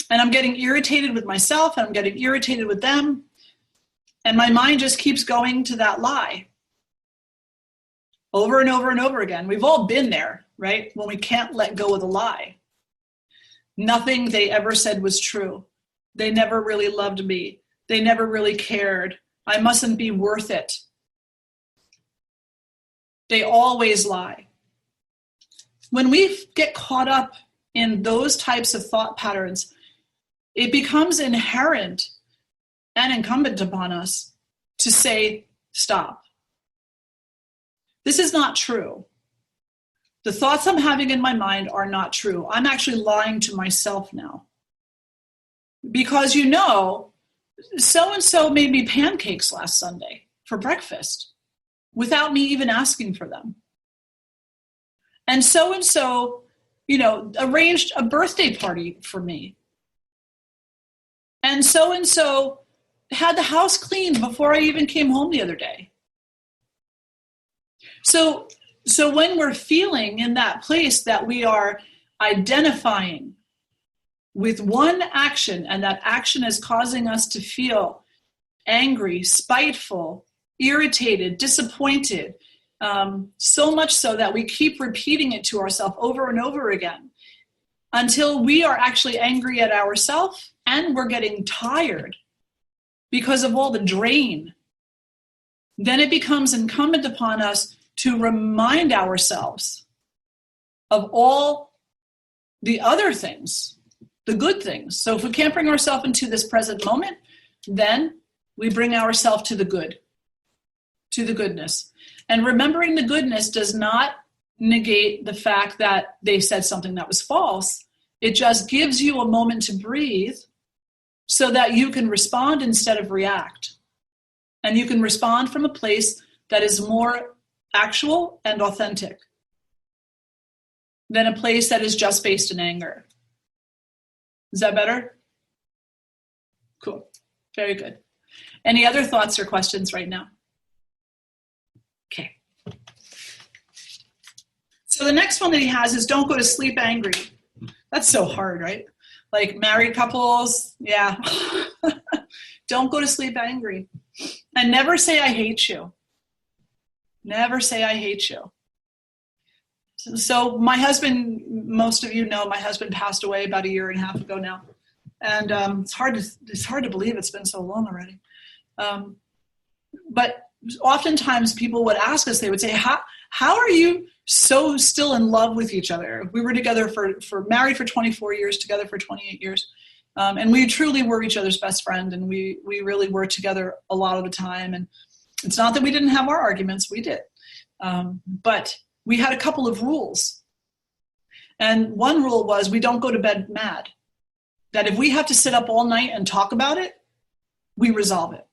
And I'm getting irritated with myself, and I'm getting irritated with them. And my mind just keeps going to that lie over and over and over again. We've all been there, right? When we can't let go of the lie. Nothing they ever said was true. They never really loved me. They never really cared. I mustn't be worth it. They always lie. When we get caught up in those types of thought patterns, it becomes inherent and incumbent upon us to say, stop. This is not true. The thoughts I'm having in my mind are not true. I'm actually lying to myself now. Because so-and-so made me pancakes last Sunday for breakfast without me even asking for them. And so-and-so, arranged a birthday party for me. And so had the house cleaned before I even came home the other day. So when we're feeling in that place that we are identifying with one action, and that action is causing us to feel angry, spiteful, irritated, disappointed, so much so that we keep repeating it to ourselves over and over again until we are actually angry at ourselves and we're getting tired because of all the drain. Then it becomes incumbent upon us to remind ourselves of all the other things, the good things. So if we can't bring ourselves into this present moment, then we bring ourselves to the good, to the goodness. And remembering the goodness does not negate the fact that they said something that was false. It just gives you a moment to breathe so that you can respond instead of react. And you can respond from a place that is more actual and authentic than a place that is just based in anger. Is that better? Cool. Very good. Any other thoughts or questions right now? Okay. So the next one that he has is don't go to sleep angry. That's so hard, right? Like married couples, yeah. Don't go to sleep angry. And never say I hate you. Never say I hate you. So my husband, most of you know, my husband passed away about 1.5 years ago now. And it's hard to believe it's been so long already. But oftentimes people would ask us, they would say, how are you so still in love with each other? We were together married for 24 years, together for 28 years. And we truly were each other's best friend. And we really were together a lot of the time. And it's not that we didn't have our arguments, we did. But we had a couple of rules. And one rule was we don't go to bed mad. That if we have to sit up all night and talk about it, we resolve it.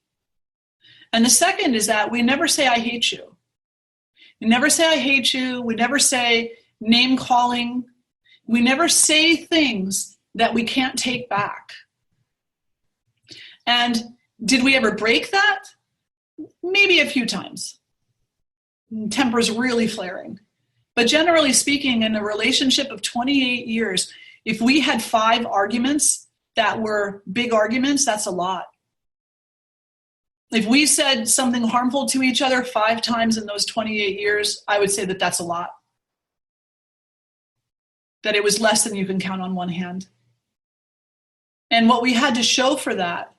And the second is that we never say I hate you. We never say, I hate you. We never say name calling. We never say things that we can't take back. And did we ever break that? Maybe a few times. Temper's really flaring. But generally speaking, in a relationship of 28 years, if we had 5 arguments that were big arguments, that's a lot. If we said something harmful to each other 5 times in those 28 years, I would say that that's a lot. That it was less than you can count on one hand. And what we had to show for that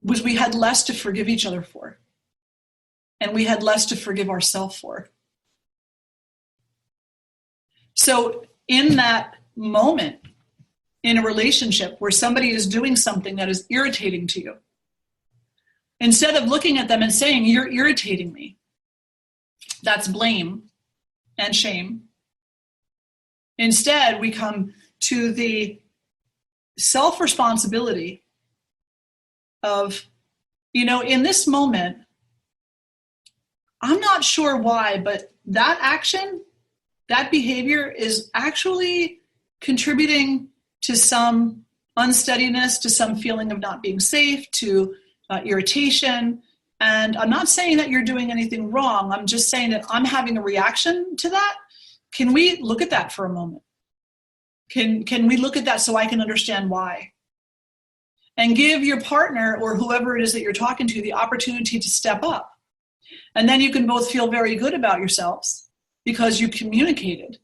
was we had less to forgive each other for. And we had less to forgive ourselves for. So in that moment, in a relationship where somebody is doing something that is irritating to you, instead of looking at them and saying, you're irritating me, that's blame and shame. Instead, we come to the self-responsibility of, in this moment, I'm not sure why, but that action, that behavior is actually contributing to some unsteadiness, to some feeling of not being safe, to irritation. And I'm not saying that you're doing anything wrong. I'm just saying that I'm having a reaction to that. Can we look at that for a moment? Can we look at that so I can understand why? And give your partner or whoever it is that you're talking to the opportunity to step up. And then you can both feel very good about yourselves because you communicated.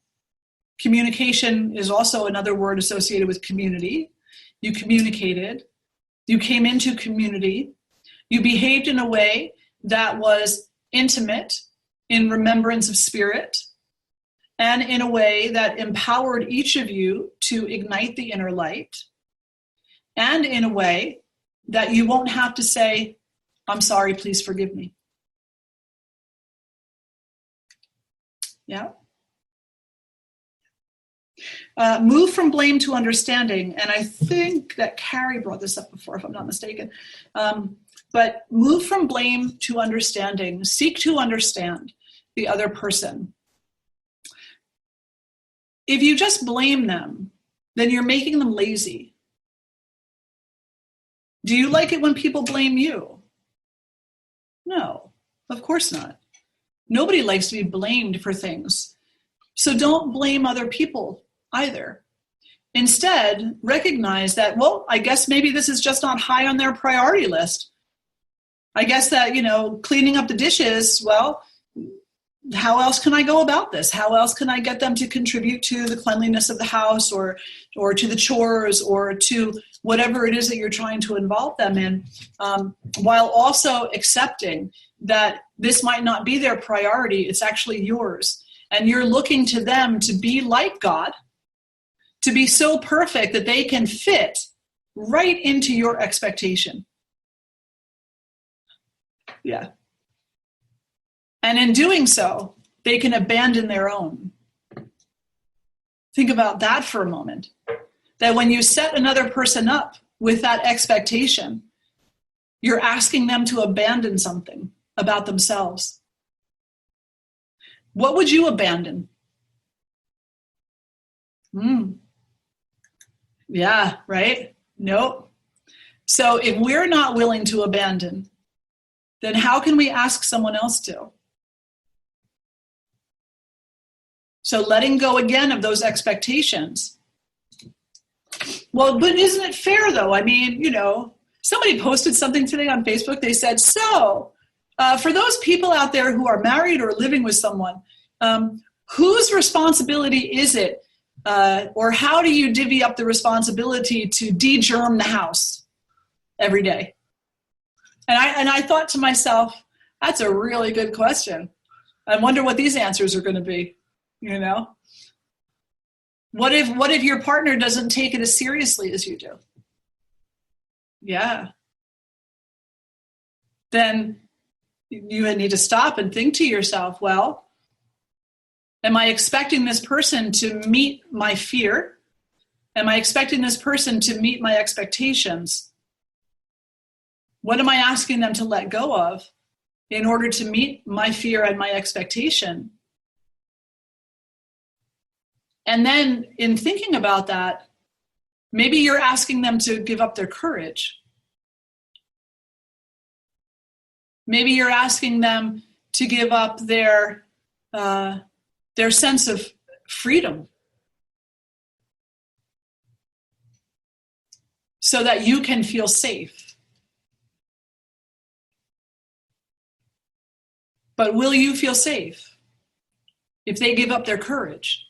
Communication is also another word associated with community. You communicated. You came into community. You behaved in a way that was intimate, in remembrance of spirit, and in a way that empowered each of you to ignite the inner light, and in a way that you won't have to say, I'm sorry, please forgive me. Yeah. Move from blame to understanding. And I think that Carrie brought this up before, if I'm not mistaken. But move from blame to understanding. Seek to understand the other person. If you just blame them, then you're making them lazy. Do you like it when people blame you? No, of course not. Nobody likes to be blamed for things. So don't blame other people either. Instead, recognize that, well, I guess maybe this is just not high on their priority list. I guess that, cleaning up the dishes, well, how else can I go about this? How else can I get them to contribute to the cleanliness of the house or to the chores or to whatever it is that you're trying to involve them in, while also accepting that this might not be their priority, it's actually yours. And you're looking to them to be like God, to be so perfect that they can fit right into your expectation. Yeah. And in doing so, they can abandon their own. Think about that for a moment. That when you set another person up with that expectation, you're asking them to abandon something about themselves. What would you abandon? Yeah, right? Nope. So if we're not willing to abandon, then how can we ask someone else to? So letting go again of those expectations. Well, but isn't it fair though? I mean, somebody posted something today on Facebook. They said, for those people out there who are married or living with someone, whose responsibility is it? Or how do you divvy up the responsibility to de-germ the house every day? And I thought to myself, that's a really good question. I wonder what these answers are going to be. What if your partner doesn't take it as seriously as you do? Yeah. Then you need to stop and think to yourself, well, am I expecting this person to meet my fear? Am I expecting this person to meet my expectations? What am I asking them to let go of? in order to meet my fear and my expectation. And then in thinking about that, maybe you're asking them to give up their courage. Maybe you're asking them to give up their sense of freedom so that you can feel safe. But will you feel safe if they give up their courage?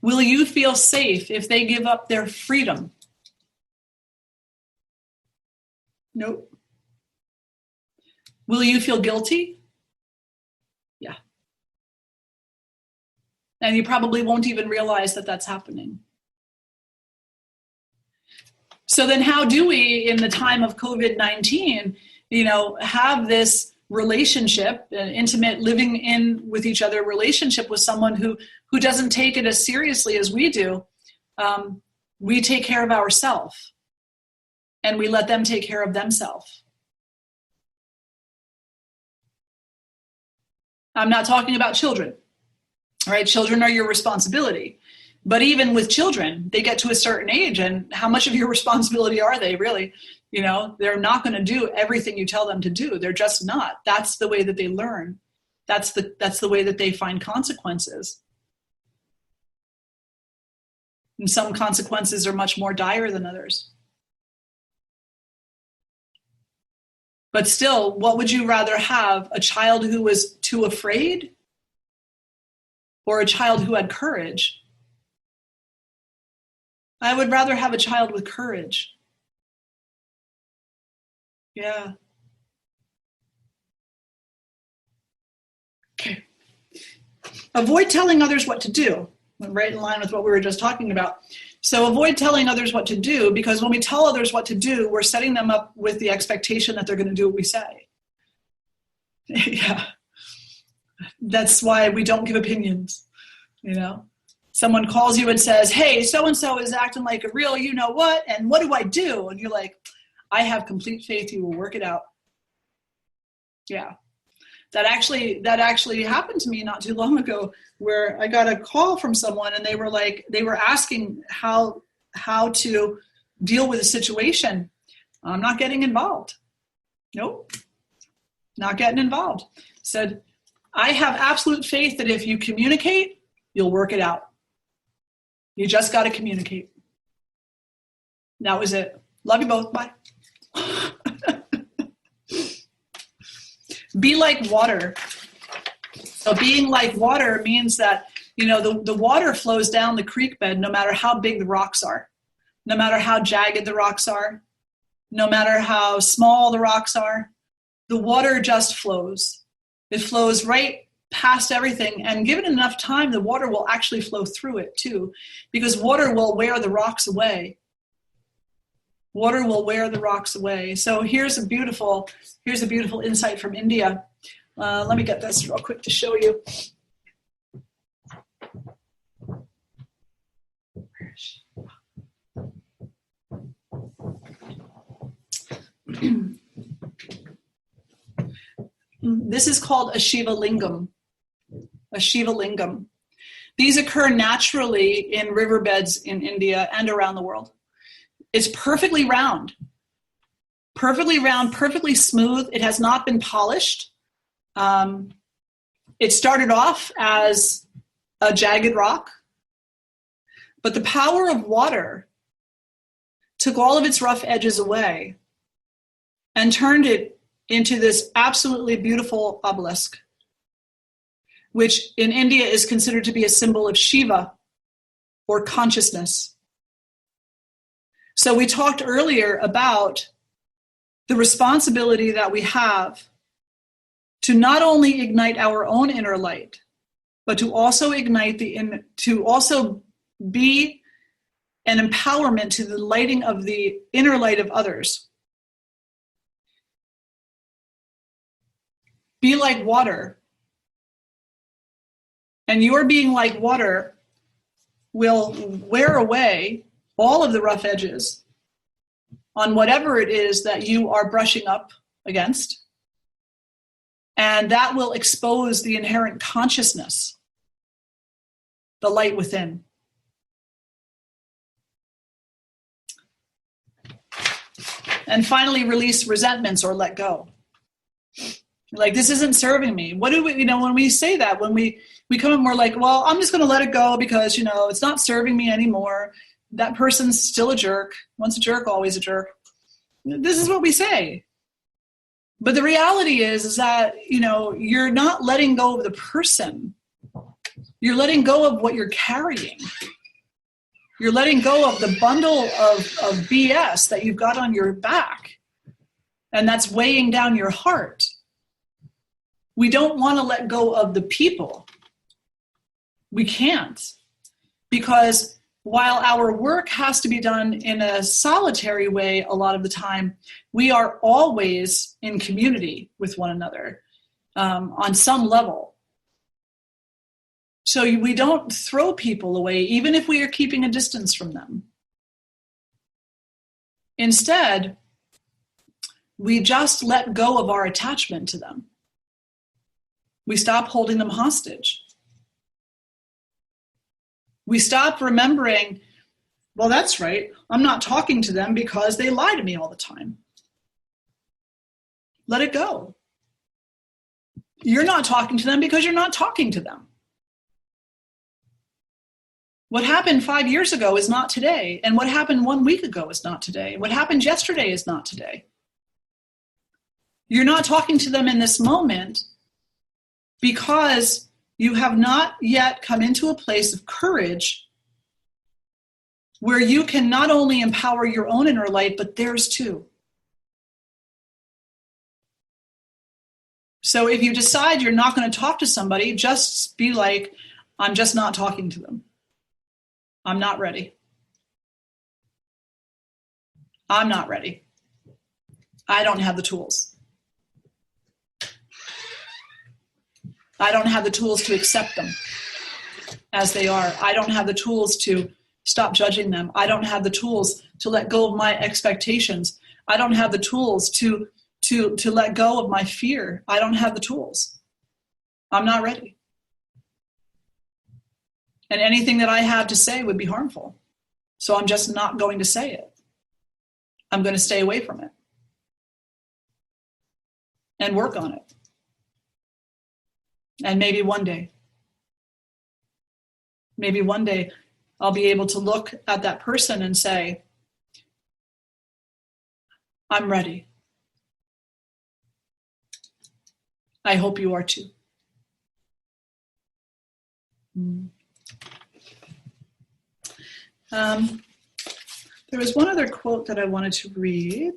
Will you feel safe if they give up their freedom? Nope. Will you feel guilty? Yeah. And you probably won't even realize that that's happening. So then how do we, in the time of COVID-19, have this relationship, an intimate living in with each other relationship with someone who doesn't take it as seriously as we do? We take care of ourselves and we let them take care of themselves. I'm not talking about children, all right? Children are your responsibility. But even with children, they get to a certain age, and how much of your responsibility are they really? They're not going to do everything you tell them to do. They're just not. That's the way that they learn. That's the way that they find consequences. And some consequences are much more dire than others. But still, what would you rather have? A child who was too afraid, or a child who had courage? I would rather have a child with courage. Yeah. Okay. Avoid telling others what to do. Right in line with what we were just talking about. So avoid telling others what to do, because when we tell others what to do, we're setting them up with the expectation that they're going to do what we say. Yeah. That's why we don't give opinions, Someone calls you and says, hey, so-and-so is acting like a real you-know-what, and what do I do? And you're like, I have complete faith you will work it out. Yeah. That actually happened to me not too long ago, where I got a call from someone and they were asking how to deal with a situation. I'm not getting involved. Nope. Not getting involved. Said, I have absolute faith that if you communicate, you'll work it out. You just got to communicate. That was it. Love you both. Bye. Be like water. So being like water means that, the water flows down the creek bed no matter how big the rocks are, no matter how jagged the rocks are, no matter how small the rocks are. The water just flows. It flows right past everything, and given enough time, the water will actually flow through it too, because water will wear the rocks away. Water will wear the rocks away. So here's a beautiful insight from India. Let me get this real quick to show you. This is called a Shiva Lingam. A Shiva Lingam. These occur naturally in riverbeds in India and around the world. It's perfectly round, perfectly smooth. It has not been polished. It started off as a jagged rock, but the power of water took all of its rough edges away and turned it into this absolutely beautiful obelisk, which in India is considered to be a symbol of Shiva, or consciousness. So we talked earlier about the responsibility that we have to not only ignite our own inner light, but to also ignite to also be an empowerment to the lighting of the inner light of others. Be like water. And your being like water will wear away all of the rough edges on whatever it is that you are brushing up against. And that will expose the inherent consciousness, the light within. And finally, release resentments or let go. Like, this isn't serving me. What do we, when we say that, when we come and we're like, well, I'm just going to let it go because, it's not serving me anymore. That person's still a jerk. Once a jerk, always a jerk. This is what we say. But the reality is that, you're not letting go of the person. You're letting go of what you're carrying. You're letting go of the bundle of BS that you've got on your back. And that's weighing down your heart. We don't want to let go of the people. We can't. Because while our work has to be done in a solitary way a lot of the time, we are always in community with one another on some level. So we don't throw people away, even if we are keeping a distance from them. Instead, we just let go of our attachment to them. We stop holding them hostage. We stop remembering, well, that's right, I'm not talking to them because they lie to me all the time. Let it go. You're not talking to them because you're not talking to them. What happened 5 years ago is not today, and what happened 1 week ago is not today. What happened yesterday is not today. You're not talking to them in this moment because you have not yet come into a place of courage where you can not only empower your own inner light, but theirs too. So if you decide you're not going to talk to somebody, just be like, I'm just not talking to them. I'm not ready. I'm not ready. I don't have the tools. I don't have the tools to accept them as they are. I don't have the tools to stop judging them. I don't have the tools to let go of my expectations. I don't have the tools to let go of my fear. I don't have the tools. I'm not ready. And anything that I have to say would be harmful. So I'm just not going to say it. I'm going to stay away from it and work on it. And maybe one day I'll be able to look at that person and say, I'm ready. I hope you are too. There was one other quote that I wanted to read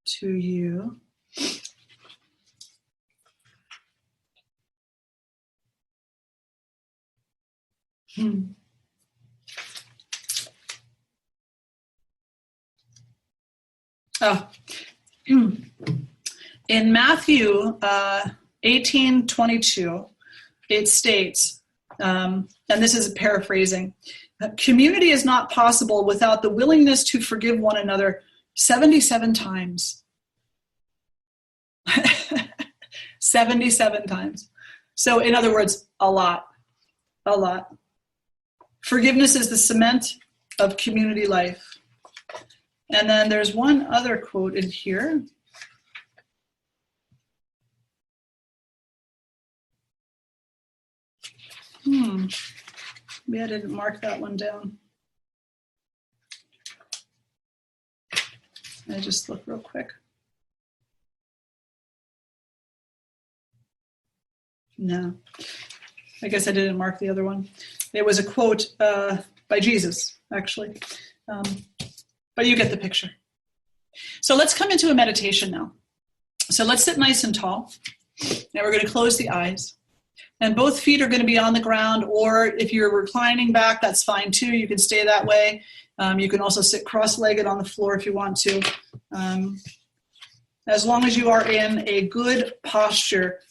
to you. In Matthew 18:22, it states, and this is paraphrasing, community is not possible without the willingness to forgive one another 77 times. 77 times. So in other words, a lot. Forgiveness is the cement of community life. And then there's one other quote in here. Maybe I didn't mark that one down. I just look real quick. No, I guess I didn't mark the other one. It was a quote by Jesus, actually. But you get the picture. So let's come into a meditation now. So let's sit nice and tall. Now we're going to close the eyes. And both feet are going to be on the ground, or if you're reclining back, that's fine too. You can stay that way. You can also sit cross-legged on the floor if you want to. As long as you are in a good posture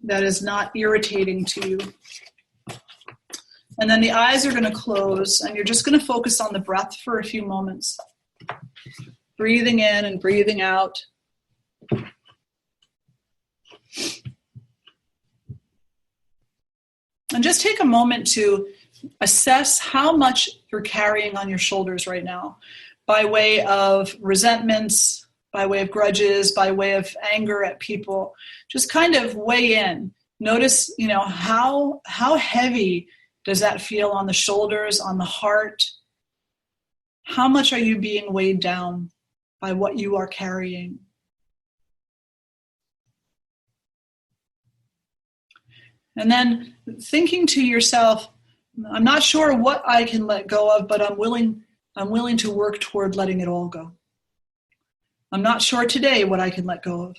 that is not irritating to you. And then the eyes are going to close, and you're just going to focus on the breath for a few moments. Breathing in and breathing out. And just take a moment to assess how much you're carrying on your shoulders right now, by way of resentments, by way of grudges, by way of anger at people. Just kind of weigh in. Notice, how heavy does that feel on the shoulders, on the heart? How much are you being weighed down by what you are carrying? And then thinking to yourself, I'm not sure what I can let go of, but I'm willing to work toward letting it all go. I'm not sure today what I can let go of,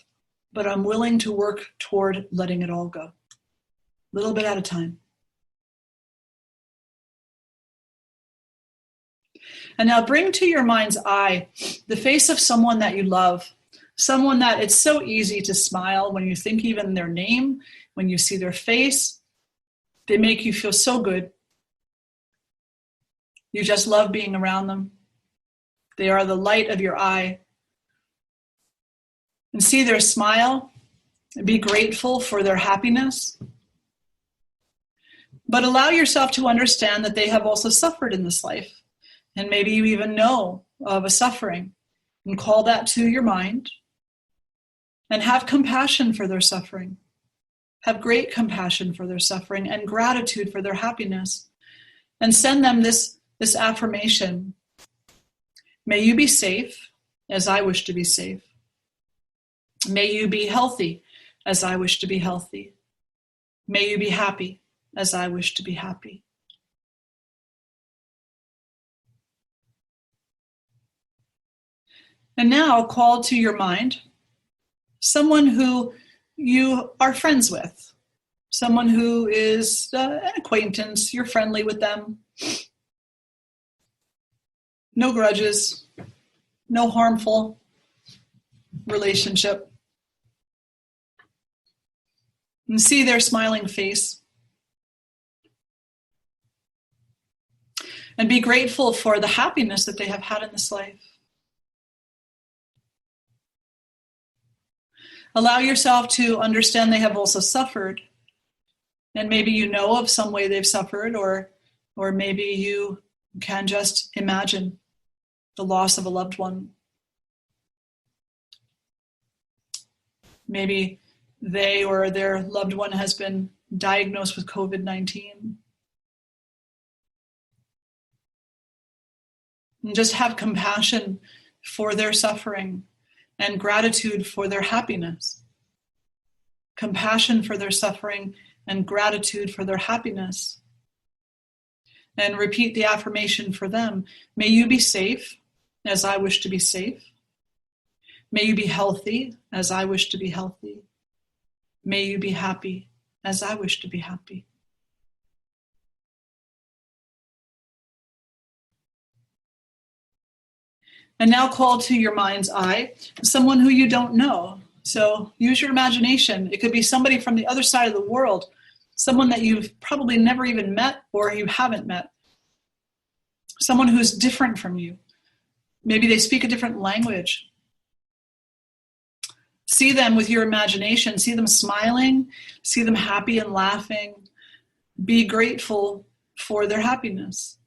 but I'm willing to work toward letting it all go. A little bit at a time. And now bring to your mind's eye the face of someone that you love, someone that it's so easy to smile when you think even their name, when you see their face. They make you feel so good. You just love being around them. They are the light of your eye. And see their smile and be grateful for their happiness. But allow yourself to understand that they have also suffered in this life. And maybe you even know of a suffering, and call that to your mind and have compassion for their suffering. Have great compassion for their suffering and gratitude for their happiness. And send them this affirmation. May you be safe as I wish to be safe. May you be healthy as I wish to be healthy. May you be happy as I wish to be happy. And now call to your mind someone who you are friends with, someone who is an acquaintance, you're friendly with them. No grudges, no harmful relationship. And see their smiling face. And be grateful for the happiness that they have had in this life. Allow yourself to understand they have also suffered. And maybe you know of some way they've suffered, or maybe you can just imagine the loss of a loved one. Maybe they or their loved one has been diagnosed with COVID-19. And just have compassion for their suffering and gratitude for their happiness. Compassion for their suffering and gratitude for their happiness. And repeat the affirmation for them. May you be safe as I wish to be safe. May you be healthy as I wish to be healthy. May you be happy as I wish to be happy. And now call to your mind's eye someone who you don't know. So use your imagination. It could be somebody from the other side of the world, someone that you've probably never even met or you haven't met. Someone who's different from you. Maybe they speak a different language. See them with your imagination. See them smiling. See them happy and laughing. Be grateful for their happiness.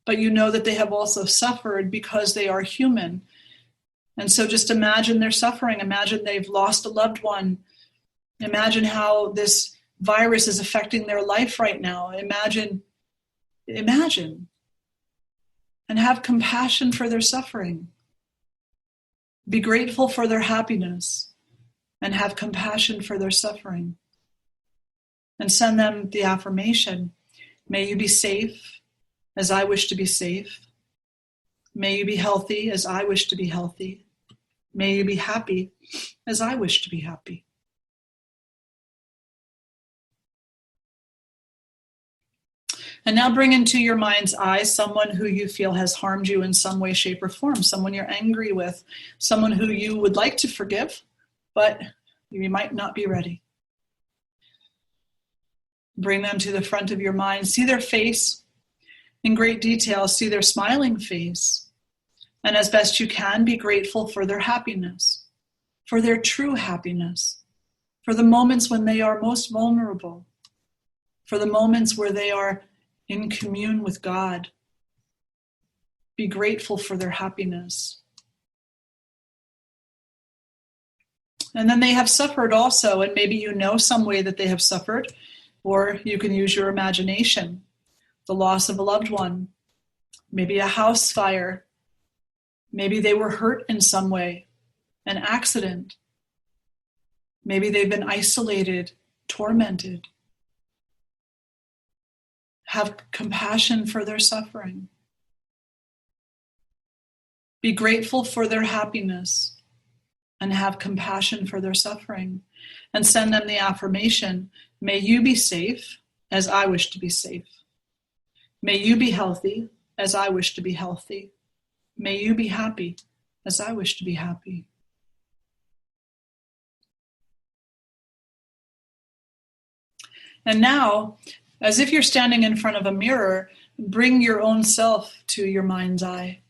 But you know that they have also suffered because they are human. And so just imagine their suffering. Imagine they've lost a loved one. Imagine how this virus is affecting their life right now. Imagine. And have compassion for their suffering. Be grateful for their happiness and have compassion for their suffering. And send them the affirmation. May you be safe as I wish to be safe. May you be healthy as I wish to be healthy. May you be happy as I wish to be happy. And now bring into your mind's eye someone who you feel has harmed you in some way, shape, or form, someone you're angry with, someone who you would like to forgive, but you might not be ready. Bring them to the front of your mind. See their face in great detail. See their smiling face. And as best you can, be grateful for their happiness, for their true happiness, for the moments when they are most vulnerable, for the moments where they are in commune with God. Be grateful for their happiness. And then they have suffered also, and maybe you know some way that they have suffered, or you can use your imagination. The loss of a loved one, maybe a house fire, maybe they were hurt in some way, an accident. Maybe they've been isolated, tormented. Have compassion for their suffering. Be grateful for their happiness and have compassion for their suffering. And send them the affirmation, may you be safe as I wish to be safe. May you be healthy as I wish to be healthy. May you be happy as I wish to be happy. And now, as if you're standing in front of a mirror, bring your own self to your mind's eye.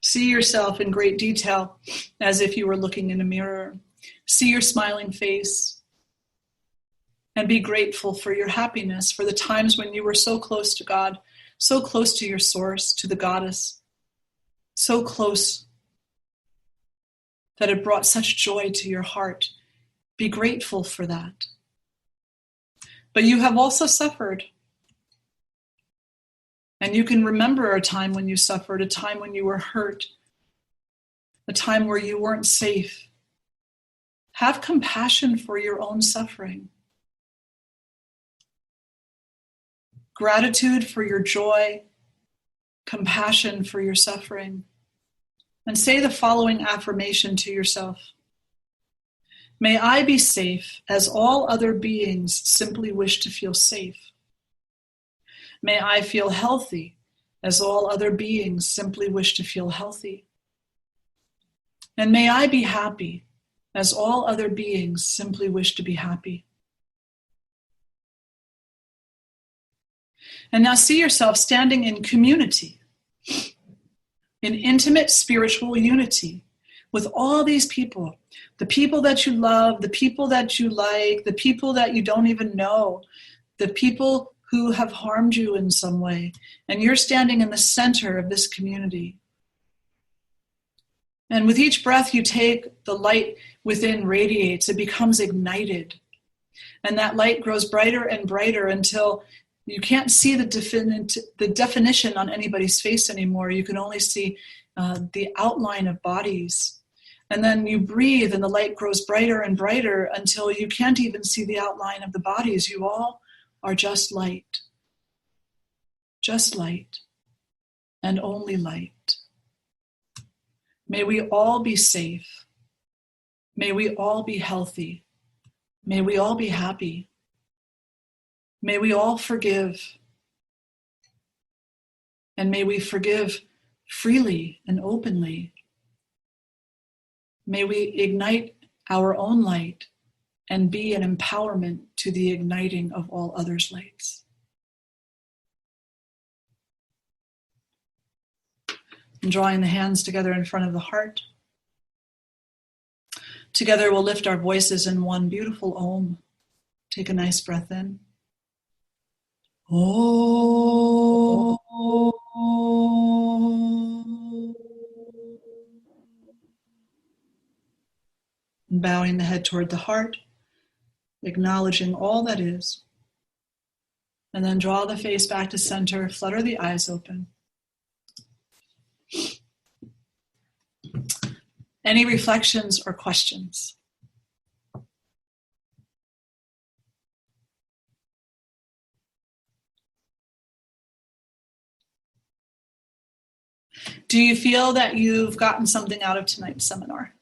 See yourself in great detail as if you were looking in a mirror. See your smiling face and be grateful for your happiness, for the times when you were so close to God, so close to your source, to the goddess, so close that it brought such joy to your heart. Be grateful for that. But you have also suffered. And you can remember a time when you suffered, a time when you were hurt, a time where you weren't safe. Have compassion for your own suffering. Gratitude for your joy, compassion for your suffering. And say the following affirmation to yourself. May I be safe as all other beings simply wish to feel safe. May I feel healthy as all other beings simply wish to feel healthy. And may I be happy as all other beings simply wish to be happy. And now see yourself standing in community, in intimate spiritual unity with all these people, the people that you love, the people that you like, the people that you don't even know, the people who have harmed you in some way. And you're standing in the center of this community. And with each breath you take, the light within radiates, it becomes ignited. And that light grows brighter and brighter until you can't see the definition on anybody's face anymore. You can only see the outline of bodies. And then you breathe and the light grows brighter and brighter until you can't even see the outline of the bodies. You all are just light and only light. May we all be safe. May we all be healthy. May we all be happy. May we all forgive. And may we forgive freely and openly. May we ignite our own light and be an empowerment to the igniting of all others' lights. And drawing the hands together in front of the heart. Together we'll lift our voices in one beautiful Om. Take a nice breath in. Om. And bowing the head toward the heart, acknowledging all that is. And then draw the face back to center, flutter the eyes open. Any reflections or questions? Do you feel that you've gotten something out of tonight's seminar?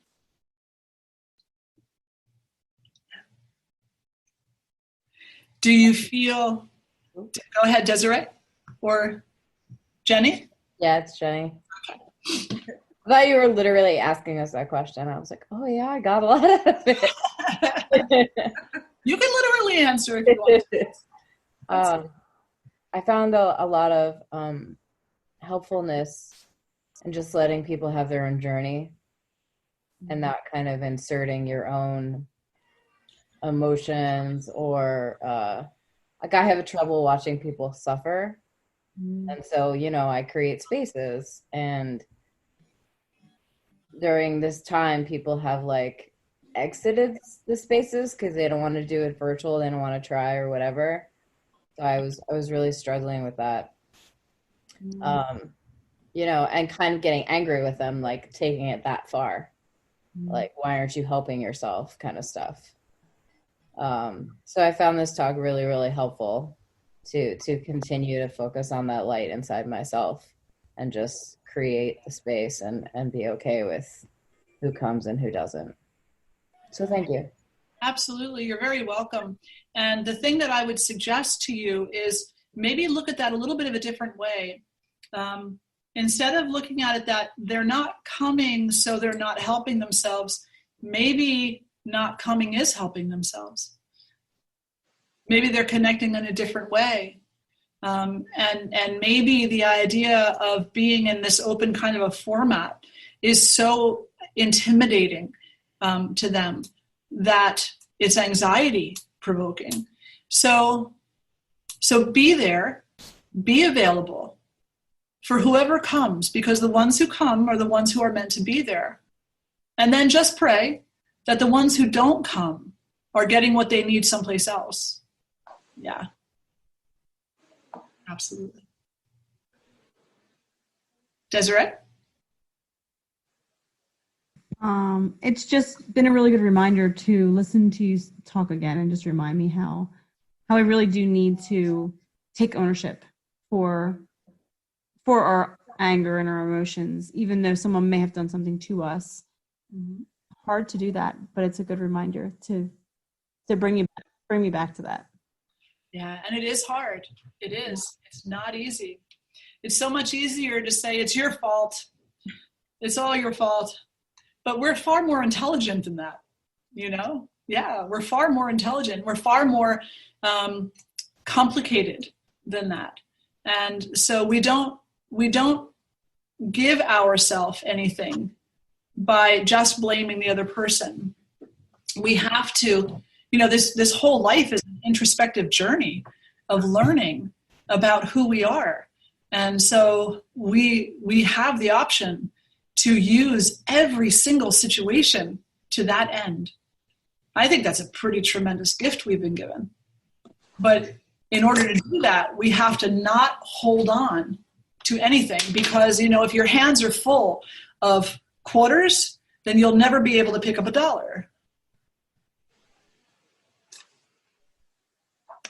Do you feel, go ahead, Desiree or Jenny? Yeah, it's Jenny. Okay. I thought you were literally asking us that question. I was like, oh yeah, I got a lot out of it. You can literally answer if you want. I found a lot of helpfulness in just letting people have their own journey and not kind of inserting your own emotions or like I have trouble watching people suffer. And so, I create spaces, and during this time people have like exited the spaces because they don't want to do it virtual, they don't want to try or whatever. So I was really struggling with that. And kind of getting angry with them, like taking it that far. Like, why aren't you helping yourself kind of stuff. So I found this talk really, really helpful to continue to focus on that light inside myself and just create the space and be okay with who comes and who doesn't. So thank you. Absolutely. You're very welcome. And the thing that I would suggest to you is maybe look at that a little bit of a different way. Instead of looking at it that they're not coming, so they're not helping themselves, maybe not coming is helping themselves. Maybe they're connecting in a different way. And maybe the idea of being in this open kind of a format is so intimidating to them that it's anxiety provoking. So be there, be available for whoever comes, because the ones who come are the ones who are meant to be there. And then just pray that the ones who don't come are getting what they need someplace else. Yeah. Absolutely. Desiree? It's just been a really good reminder to listen to you talk again and just remind me how I really do need to take ownership for our anger and our emotions, even though someone may have done something to us. Hard to do that, but it's a good reminder to bring me back to that. Yeah, and it is hard. It is. It's not easy. It's so much easier to say it's your fault. It's all your fault. But we're far more intelligent than that, Yeah, we're far more intelligent. We're far more complicated than that. And so we don't give ourselves anything by just blaming the other person. We have to, this whole life is an introspective journey of learning about who we are. And so we have the option to use every single situation to that end. I think that's a pretty tremendous gift we've been given. But in order to do that, we have to not hold on to anything, because, if your hands are full of quarters, then you'll never be able to pick up a dollar.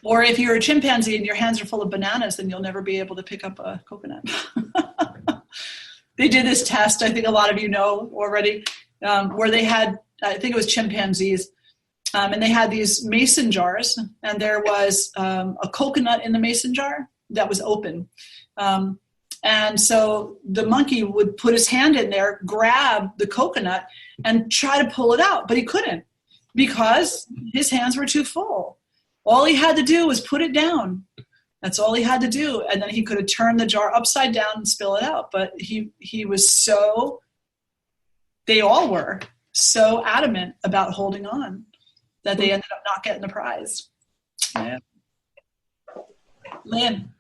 Or if you're a chimpanzee and your hands are full of bananas, then you'll never be able to pick up a coconut. They did this test, I think a lot of you know already, where they had, I think it was chimpanzees, and they had these mason jars, and there was a coconut in the mason jar that was open. And so the monkey would put his hand in there, grab the coconut, and try to pull it out, but he couldn't because his hands were too full. All he had to do was put it down. That's all he had to do. And then he could have turned the jar upside down and spill it out. But he was they all were so adamant about holding on that they ended up not getting the prize. Yeah. Lynn.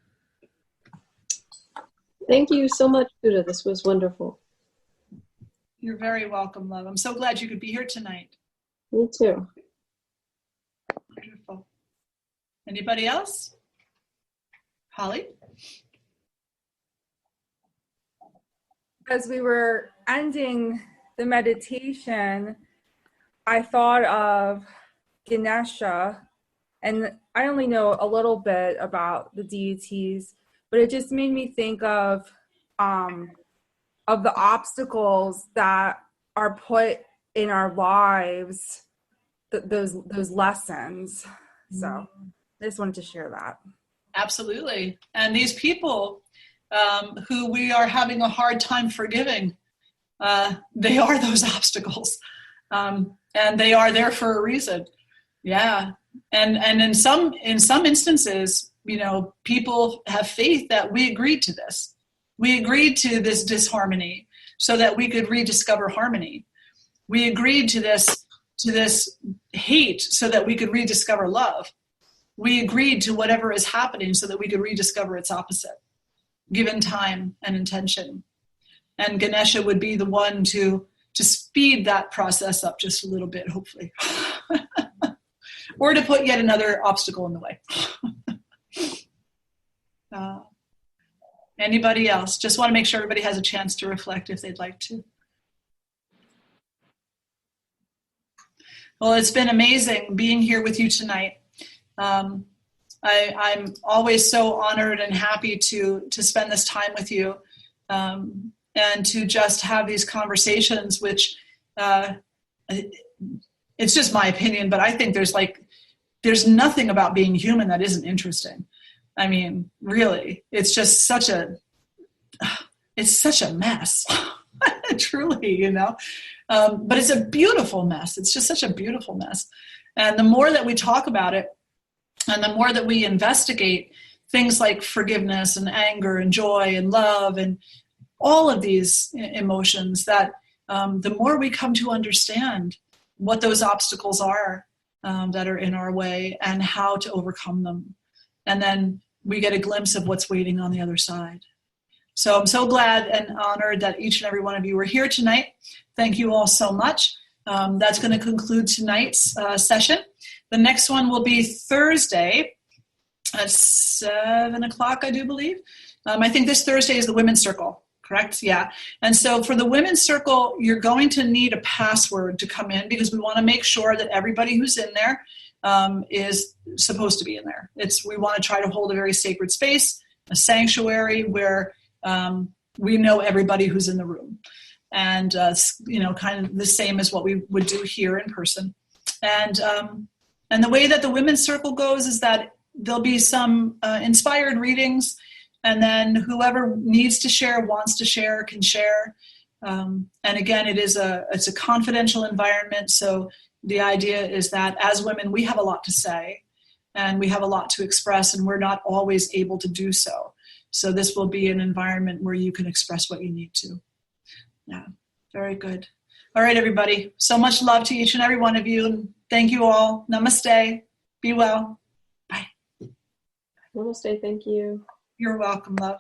Thank you so much, Buddha. This was wonderful. You're very welcome, love. I'm so glad you could be here tonight. Me too. Wonderful. Anybody else? Holly? As we were ending the meditation, I thought of Ganesha, and I only know a little bit about the deities, but it just made me think of the obstacles that are put in our lives, those lessons. So I just wanted to share that. Absolutely. And these people who we are having a hard time forgiving, they are those obstacles. And they are there for a reason. Yeah. And in some instances, people have faith that we agreed to this. We agreed to this disharmony so that we could rediscover harmony. We agreed to this hate so that we could rediscover love. We agreed to whatever is happening so that we could rediscover its opposite, given time and intention. And Ganesha would be the one to speed that process up just a little bit, hopefully. Or to put yet another obstacle in the way. Anybody else? Just want to make sure everybody has a chance to reflect if they'd like to. Well, it's been amazing being here with you tonight. I'm always so honored and happy to spend this time with you and to just have these conversations, which it's just my opinion, but I think there's nothing about being human that isn't interesting. I mean, really, it's just such a mess, truly, but it's a beautiful mess. It's just such a beautiful mess. And the more that we talk about it and the more that we investigate things like forgiveness and anger and joy and love and all of these emotions, that the more we come to understand what those obstacles are that are in our way and how to overcome them. And then we get a glimpse of what's waiting on the other side. So I'm so glad and honored that each and every one of you were here tonight. Thank you all so much. That's going to conclude tonight's session. The next one will be Thursday at 7 o'clock, I do believe. I think this Thursday is the Women's Circle, correct? Yeah. And so for the Women's Circle, you're going to need a password to come in because we want to make sure that everybody who's in there is supposed to be in there. We want to try to hold a very sacred space, a sanctuary where we know everybody who's in the room. And, kind of the same as what we would do here in person. And the way that the Women's Circle goes is that there'll be some inspired readings, and then whoever needs to share, wants to share, can share. And again, it's a confidential environment. So the idea is that as women, we have a lot to say and we have a lot to express, and we're not always able to do so. So this will be an environment where you can express what you need to. Yeah, very good. All right, everybody. So much love to each and every one of you. And thank you all. Namaste. Be well. Bye. Namaste. Thank you. You're welcome, love.